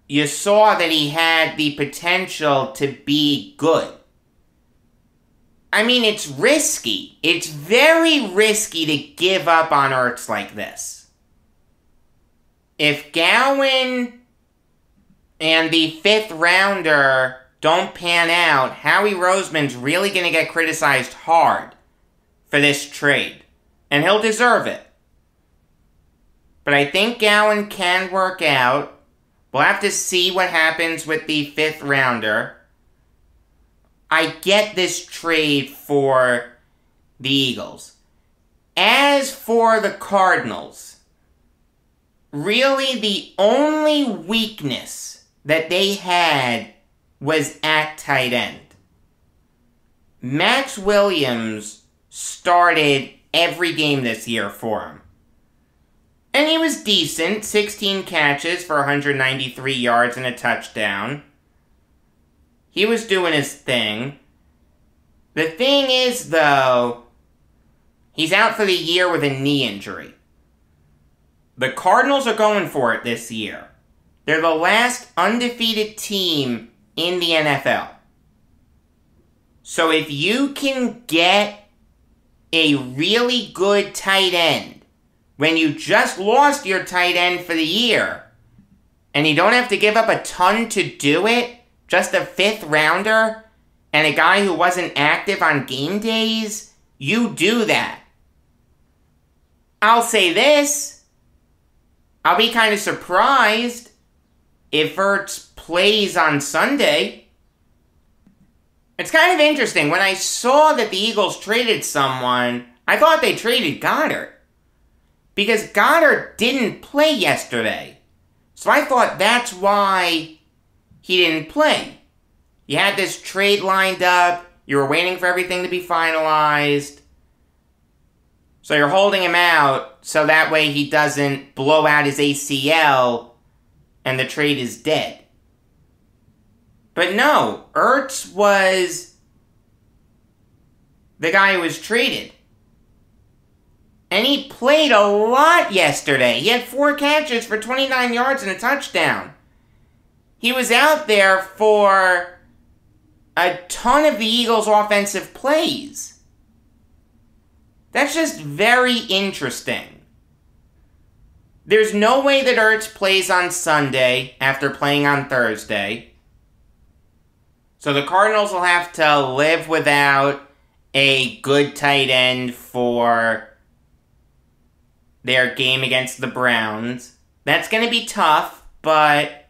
you saw that he had the potential to be good. I mean, it's risky. It's very risky to give up on Ertz like this. If Gowan and the 5th rounder don't pan out, Howie Roseman's really going to get criticized hard for this trade. And he'll deserve it. But I think Gowan can work out. We'll have to see what happens with the 5th rounder. I get this trade for the Eagles. As for the Cardinals, really the only weakness that they had was at tight end. Max Williams started every game this year for him. And he was decent, 16 catches for 193 yards and a touchdown. He was doing his thing. The thing is, though, he's out for the year with a knee injury. The Cardinals are going for it this year. They're the last undefeated team in the NFL. So if you can get a really good tight end when you just lost your tight end for the year, and you don't have to give up a ton to do it, just a 5th rounder, and a guy who wasn't active on game days, you do that. I'll say this, I'll be kind of surprised if Ertz plays on Sunday. It's kind of interesting. When I saw that the Eagles traded someone, I thought they traded Goddard. Because Goddard didn't play yesterday. So I thought that's why he didn't play. You had this trade lined up. You were waiting for everything to be finalized. So you're holding him out so that way he doesn't blow out his ACL and the trade is dead. But no, Ertz was the guy who was traded. And he played a lot yesterday. He had 4 catches for 29 yards and a touchdown. He was out there for a ton of the Eagles' offensive plays. That's just very interesting. There's no way that Ertz plays on Sunday after playing on Thursday. So the Cardinals will have to live without a good tight end for their game against the Browns. That's going to be tough, but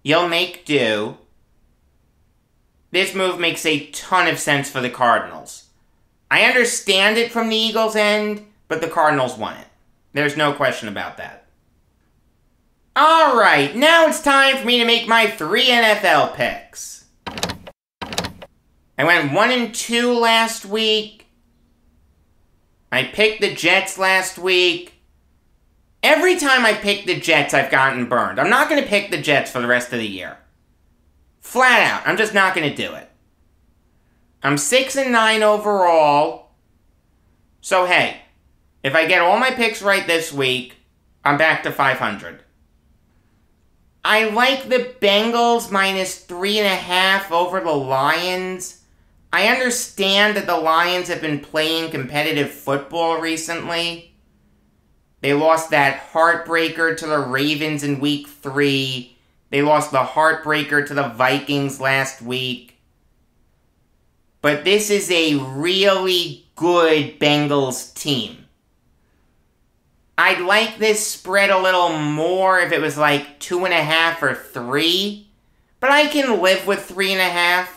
you'll make do. This move makes a ton of sense for the Cardinals. I understand it from the Eagles' end, but the Cardinals won it. There's no question about that. Alright, now it's time for me to make my 3 NFL picks. I went 1-2 last week. I picked the Jets last week. Every time I pick the Jets, I've gotten burned. I'm not going to pick the Jets for the rest of the year. Flat out, I'm just not going to do it. I'm 6-9 overall. So hey, if I get all my picks right this week, I'm back to 500. I like the Bengals minus 3.5 over the Lions. I understand that the Lions have been playing competitive football recently. They lost that heartbreaker to the Ravens in week 3. They lost the heartbreaker to the Vikings last week. But this is a really good Bengals team. I'd like this spread a little more if it was like 2.5 or 3. But I can live with 3.5.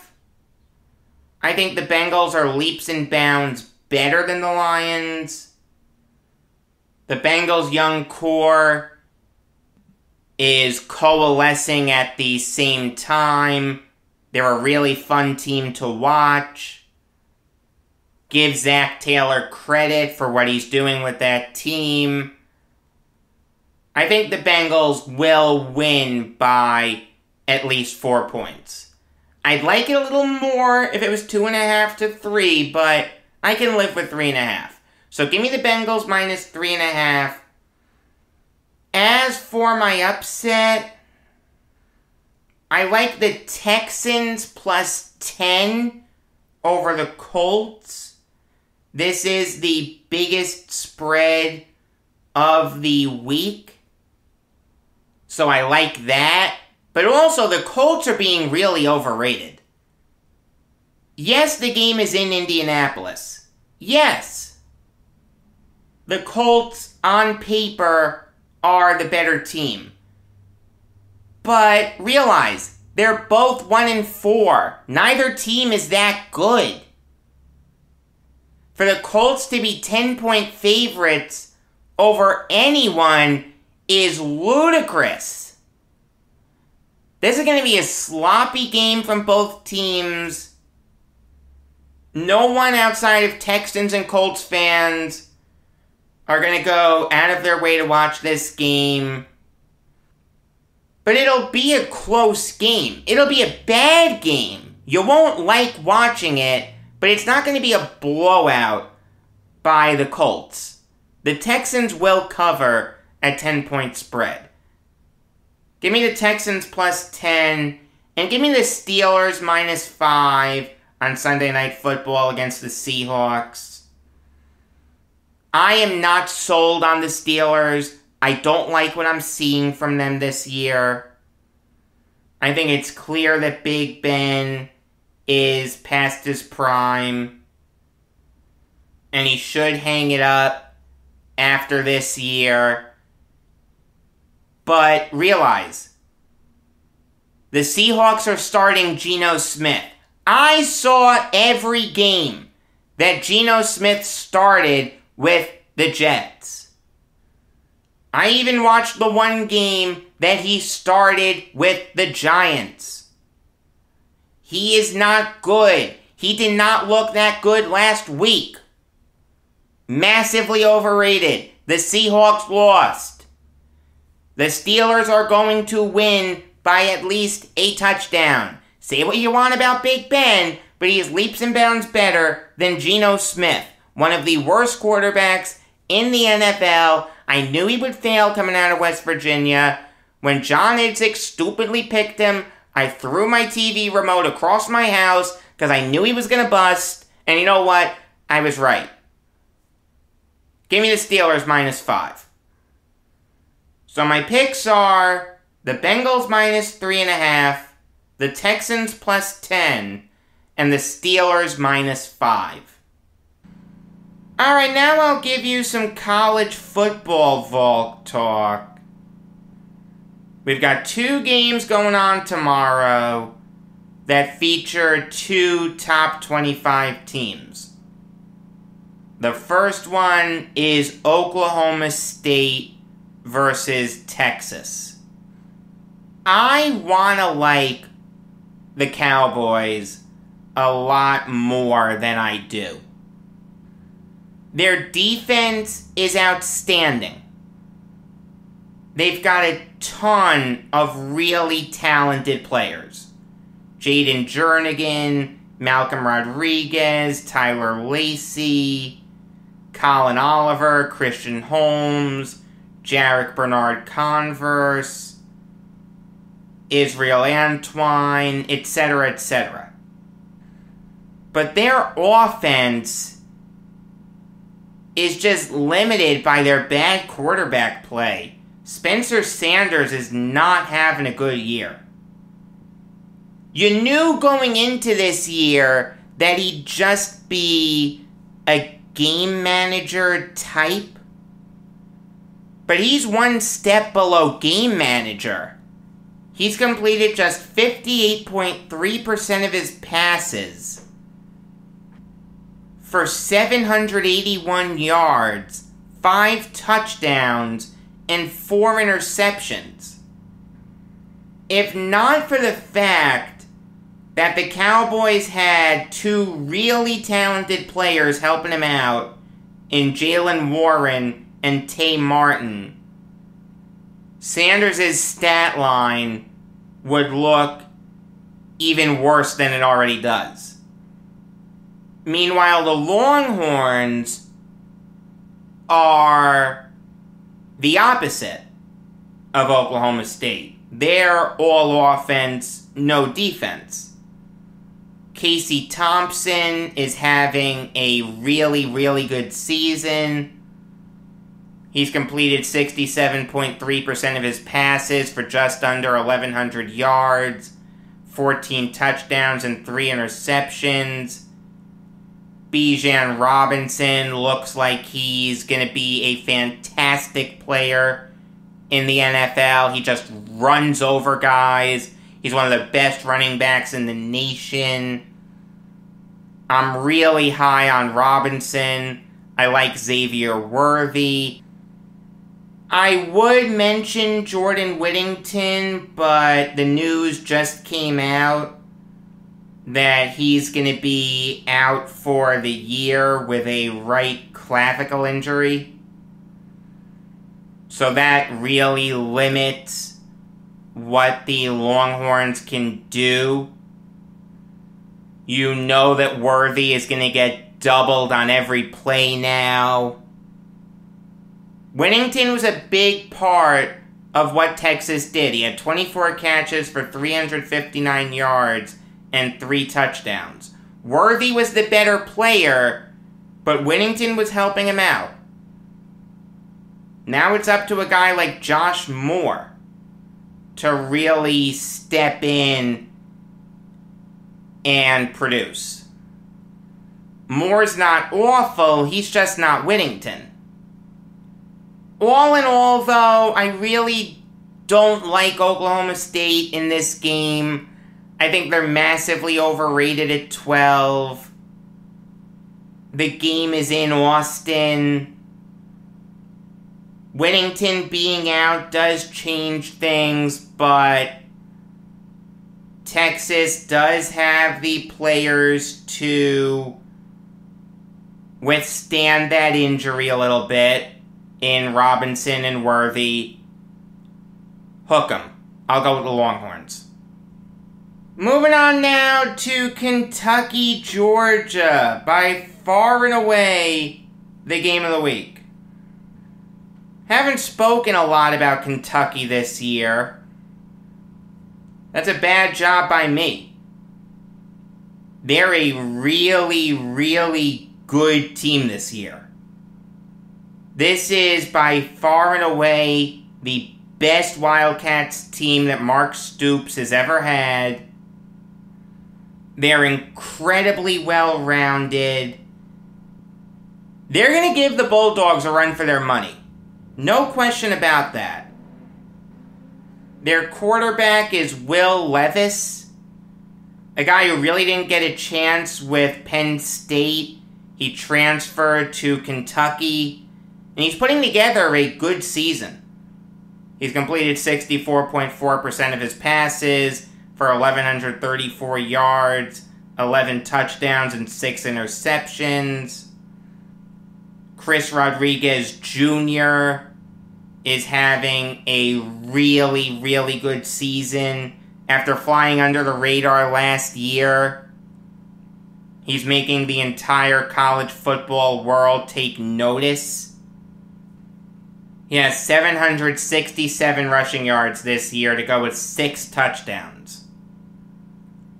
I think the Bengals are leaps and bounds better than the Lions. The Bengals' young core is coalescing at the same time. They're a really fun team to watch. Give Zach Taylor credit for what he's doing with that team. I think the Bengals will win by at least 4 points. I'd like it a little more if it was 2.5 to 3, but I can live with 3.5. So give me the Bengals minus 3.5. As for my upset, I like the Texans plus 10 over the Colts. This is the biggest spread of the week. So I like that. But also, the Colts are being really overrated. Yes, the game is in Indianapolis. Yes. The Colts, on paper, are the better team. But realize, they're both 1-4. Neither team is that good. For the Colts to be 10-point favorites over anyone is ludicrous. This is going to be a sloppy game from both teams. No one outside of Texans and Colts fans are going to go out of their way to watch this game. But it'll be a close game. It'll be a bad game. You won't like watching it, but it's not going to be a blowout by the Colts. The Texans will cover a 10-point spread. Give me the Texans plus 10, and give me the Steelers minus 5 on Sunday Night Football against the Seahawks. I am not sold on the Steelers. I don't like what I'm seeing from them this year. I think it's clear that Big Ben is past his prime, and he should hang it up after this year. But realize, the Seahawks are starting Geno Smith. I saw every game that Geno Smith started with the Jets. I even watched the one game that he started with the Giants. He is not good. He did not look that good last week. Massively overrated. The Seahawks lost. The Steelers are going to win by at least a touchdown. Say what you want about Big Ben, but he is leaps and bounds better than Geno Smith, one of the worst quarterbacks in the NFL. I knew he would fail coming out of West Virginia. When John Idzik stupidly picked him, I threw my TV remote across my house because I knew he was going to bust. And you know what? I was right. Give me the Steelers minus 5. So my picks are the Bengals minus 3.5, the Texans plus 10, and the Steelers minus 5. Alright, now I'll give you some college football Valk talk. We've got 2 games going on tomorrow that feature 2 top 25 teams. The first one is Oklahoma State versus Texas. I want to like the Cowboys a lot more than I do. Their defense is outstanding. They've got a ton of really talented players. Jaden Jernigan, Malcolm Rodriguez, Tyler Lacey, Colin Oliver, Christian Holmes, Jarek Bernard-Converse, Israel Antwine, etc., etc. But their offense is just limited by their bad quarterback play. Spencer Sanders is not having a good year. You knew going into this year that he'd just be a game manager type. But he's one step below game manager. He's completed just 58.3% of his passes for 781 yards, 5 touchdowns, and 4 interceptions. If not for the fact that the Cowboys had 2 really talented players helping him out in Jaylen Warren and Tay Martin, Sanders' stat line would look even worse than it already does. Meanwhile, the Longhorns are the opposite of Oklahoma State. They're all offense, no defense. Casey Thompson is having a really, really good season. He's completed 67.3% of his passes for just under 1,100 yards, 14 touchdowns, and 3 interceptions. Bijan Robinson looks like he's going to be a fantastic player in the NFL. He just runs over guys. He's one of the best running backs in the nation. I'm really high on Robinson. I like Xavier Worthy. I would mention Jordan Whittington, but the news just came out that he's going to be out for the year with a right clavicle injury. So that really limits what the Longhorns can do. You know that Worthy is going to get doubled on every play now. Whittington was a big part of what Texas did. He had 24 catches for 359 yards and 3 touchdowns. Worthy was the better player, but Whittington was helping him out. Now it's up to a guy like Josh Moore to really step in and produce. Moore's not awful, he's just not Whittington. All in all, though, I really don't like Oklahoma State in this game. I think they're massively overrated at 12. The game is in Austin. Whittington being out does change things, but Texas does have the players to withstand that injury a little bit in Robinson and Worthy. Hook 'em. I'll go with the Longhorns. Moving on now to Kentucky, Georgia. By far and away, the game of the week. Haven't spoken a lot about Kentucky this year. That's a bad job by me. They're a really, really good team this year. This is by far and away the best Wildcats team that Mark Stoops has ever had. They're incredibly well-rounded. They're going to give the Bulldogs a run for their money. No question about that. Their quarterback is Will Levis, a guy who really didn't get a chance with Penn State. He transferred to Kentucky, and he's putting together a good season. He's completed 64.4% of his passes for 1,134 yards, 11 touchdowns, and 6 interceptions. Chris Rodriguez Jr. is having a really, really good season. After flying under the radar last year, he's making the entire college football world take notice. He has 767 rushing yards this year to go with 6 touchdowns.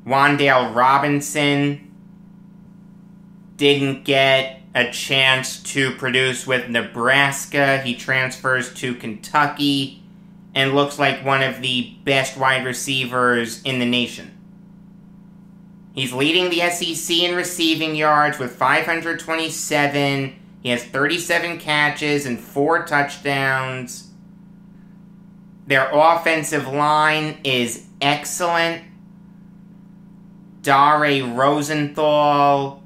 Wan'Dale Robinson didn't get a chance to produce with Nebraska. He transfers to Kentucky and looks like one of the best wide receivers in the nation. He's leading the SEC in receiving yards with 527. He has 37 catches and 4 touchdowns. Their offensive line is excellent. Dare Rosenthal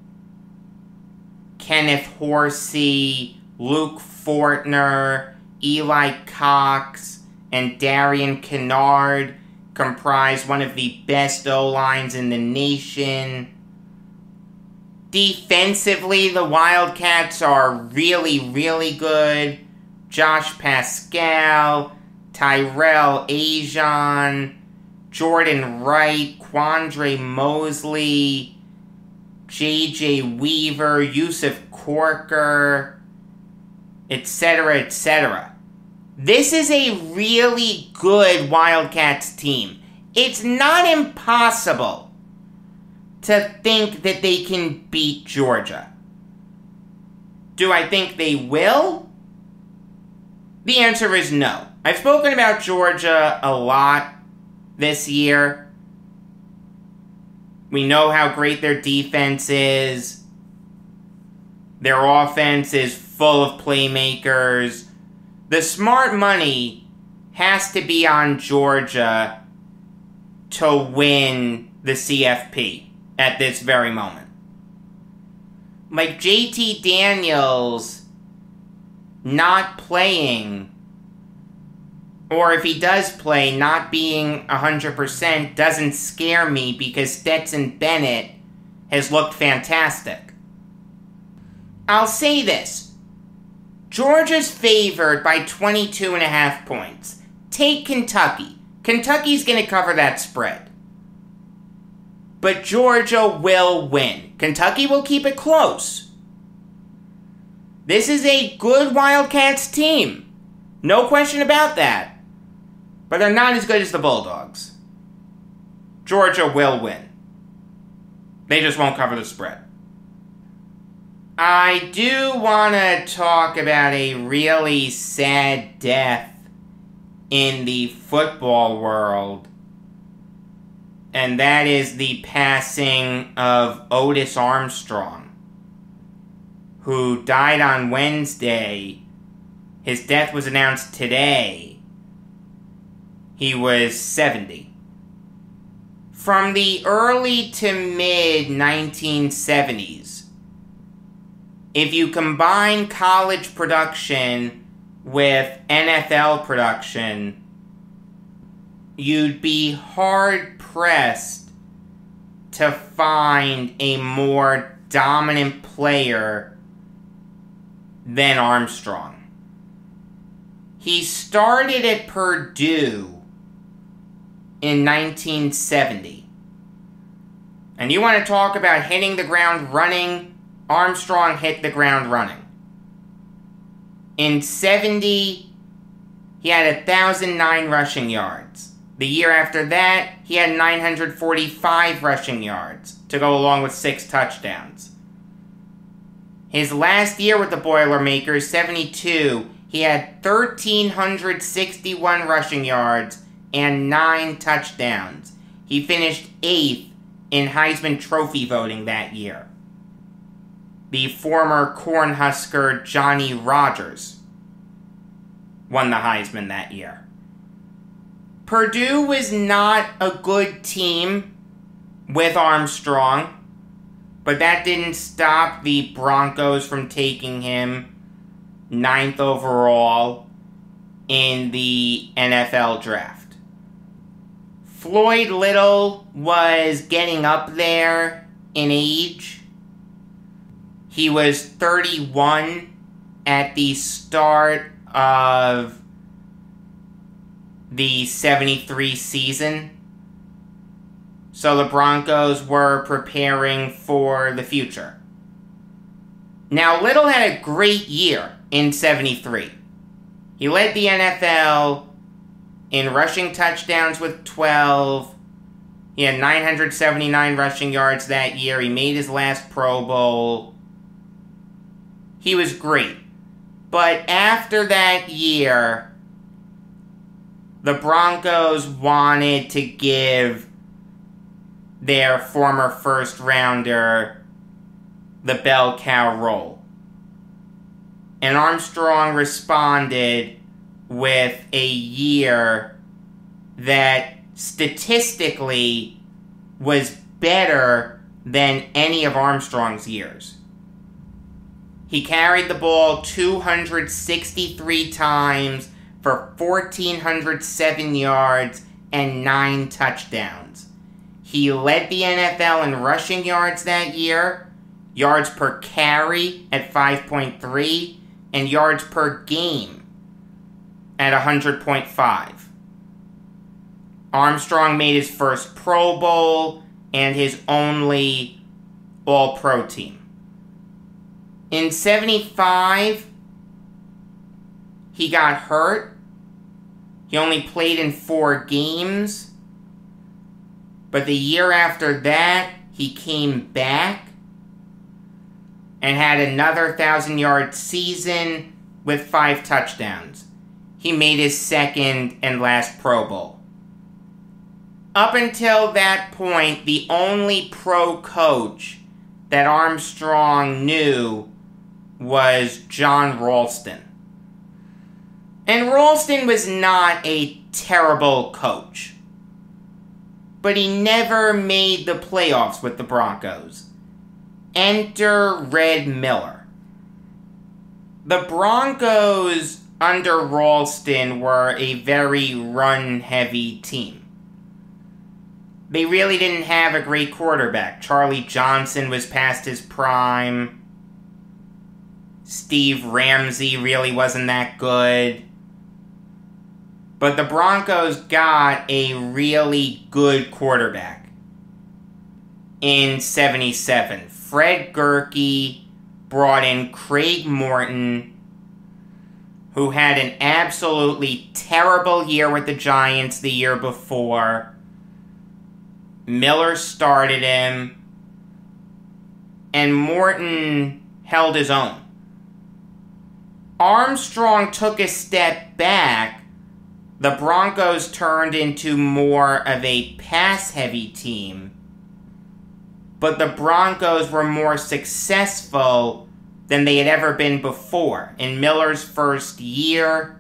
Kenneth Horsey, Luke Fortner, Eli Cox, and Darian Kennard comprise one of the best O-lines in the nation. Defensively, the Wildcats are really, really good. Josh Pascal, Tyrell Ajon, Jordan Wright, Quandre Mosley, J.J. Weaver, Yusuf Corker, etc., etc. This is a really good Wildcats team. It's not impossible to think that they can beat Georgia. Do I think they will? The answer is no. I've spoken about Georgia a lot this year. We know how great their defense is. Their offense is full of playmakers. The smart money has to be on Georgia to win the CFP at this very moment. Like JT Daniels not playing, or if he does play, not being 100% doesn't scare me because Stetson Bennett has looked fantastic. I'll say this. Georgia's favored by 22.5 points. Take Kentucky. Kentucky's going to cover that spread. But Georgia will win. Kentucky will keep it close. This is a good Wildcats team. No question about that. But they're not as good as the Bulldogs. Georgia will win. They just won't cover the spread. I do want to talk about a really sad death in the football world. And that is the passing of Otis Armstrong, who died on Wednesday. His death was announced today. He was 70. From the early to mid 1970s, if you combine college production with NFL production, you'd be hard-pressed to find a more dominant player than Armstrong. He started at Purdue in 1970. And you want to talk about hitting the ground running? Armstrong hit the ground running. In 70, he had 1,009 rushing yards. The year after that, he had 945 rushing yards to go along with 6 touchdowns. His last year with the Boilermakers, 72, he had 1,361 rushing yards and 9 touchdowns. He finished 8th in Heisman Trophy voting that year. The former Cornhusker Johnny Rodgers won the Heisman that year. Purdue was not a good team with Armstrong, but that didn't stop the Broncos from taking him 9th overall in the NFL draft. Floyd Little was getting up there in age. He was 31 at the start of the 73 season. So the Broncos were preparing for the future. Now, Little had a great year in 73. He led the NFL in rushing touchdowns with 12. He had 979 rushing yards that year. He made his last Pro Bowl. He was great. But after that year, the Broncos wanted to give their former first-rounder the bell cow role. And Armstrong responded with a year that statistically was better than any of Armstrong's years. He carried the ball 263 times for 1,407 yards and 9 touchdowns. He led the NFL in rushing yards that year, yards per carry at 5.3, and yards per game at 100.5. Armstrong made his first Pro Bowl and his only All-Pro team. In 75, he got hurt. He only played in 4 games. But the year after that, he came back and had another 1,000-yard season with 5 touchdowns. He made his second and last Pro Bowl. Up until that point, the only pro coach that Armstrong knew was John Ralston. And Ralston was not a terrible coach, but he never made the playoffs with the Broncos. Enter Red Miller. The Broncos under Ralston were a very run-heavy team. They really didn't have a great quarterback. Charlie Johnson was past his prime. Steve Ramsey really wasn't that good. But the Broncos got a really good quarterback in 77. Fred Gurkey brought in Craig Morton, who had an absolutely terrible year with the Giants the year before. Miller started him, and Morton held his own. Armstrong took a step back. The Broncos turned into more of a pass-heavy team, but the Broncos were more successful than they had ever been before. In Miller's first year,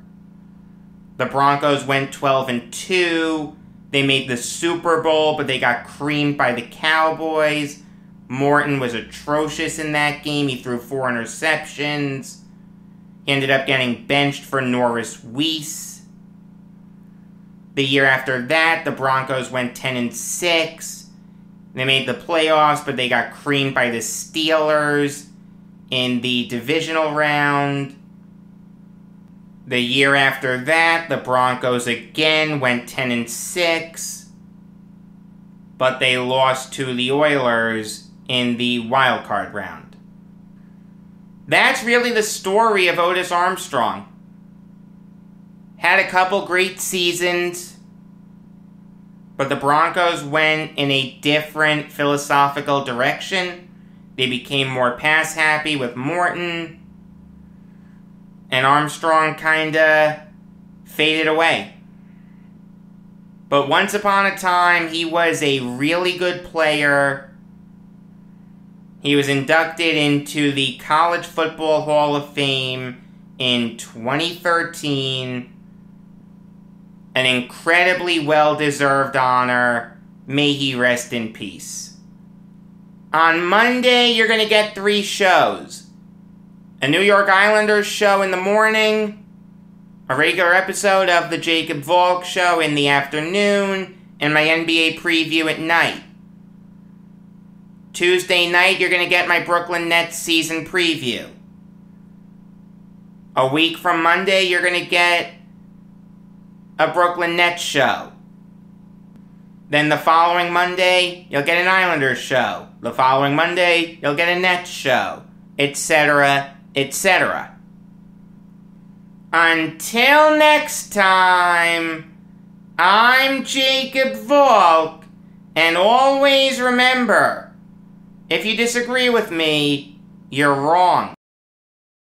the Broncos went 12-2. They made the Super Bowl, but they got creamed by the Cowboys. Morton was atrocious in that game. He threw 4 interceptions. He ended up getting benched for Norris Weiss. The year after that, the Broncos went 10-6. They made the playoffs, but they got creamed by the Steelers in the divisional round. The year after that, the Broncos again went 10-6, but they lost to the Oilers in the wild card round. That's really the story of Otis Armstrong. Had a couple great seasons, but the Broncos went in a different philosophical direction. They became more pass-happy with Morton, and Armstrong kinda faded away. But once upon a time, he was a really good player. He was inducted into the College Football Hall of Fame in 2013. An incredibly well-deserved honor. May he rest in peace. On Monday, you're going to get 3 shows. A New York Islanders show in the morning, a regular episode of the Jacob Valk show in the afternoon, and my NBA preview at night. Tuesday night, you're going to get my Brooklyn Nets season preview. A week from Monday, you're going to get a Brooklyn Nets show. Then the following Monday, you'll get an Islanders show. The following Monday, you'll get a Nets show, etc., etc. Until next time, I'm Jacob Valk, and always remember, if you disagree with me, you're wrong.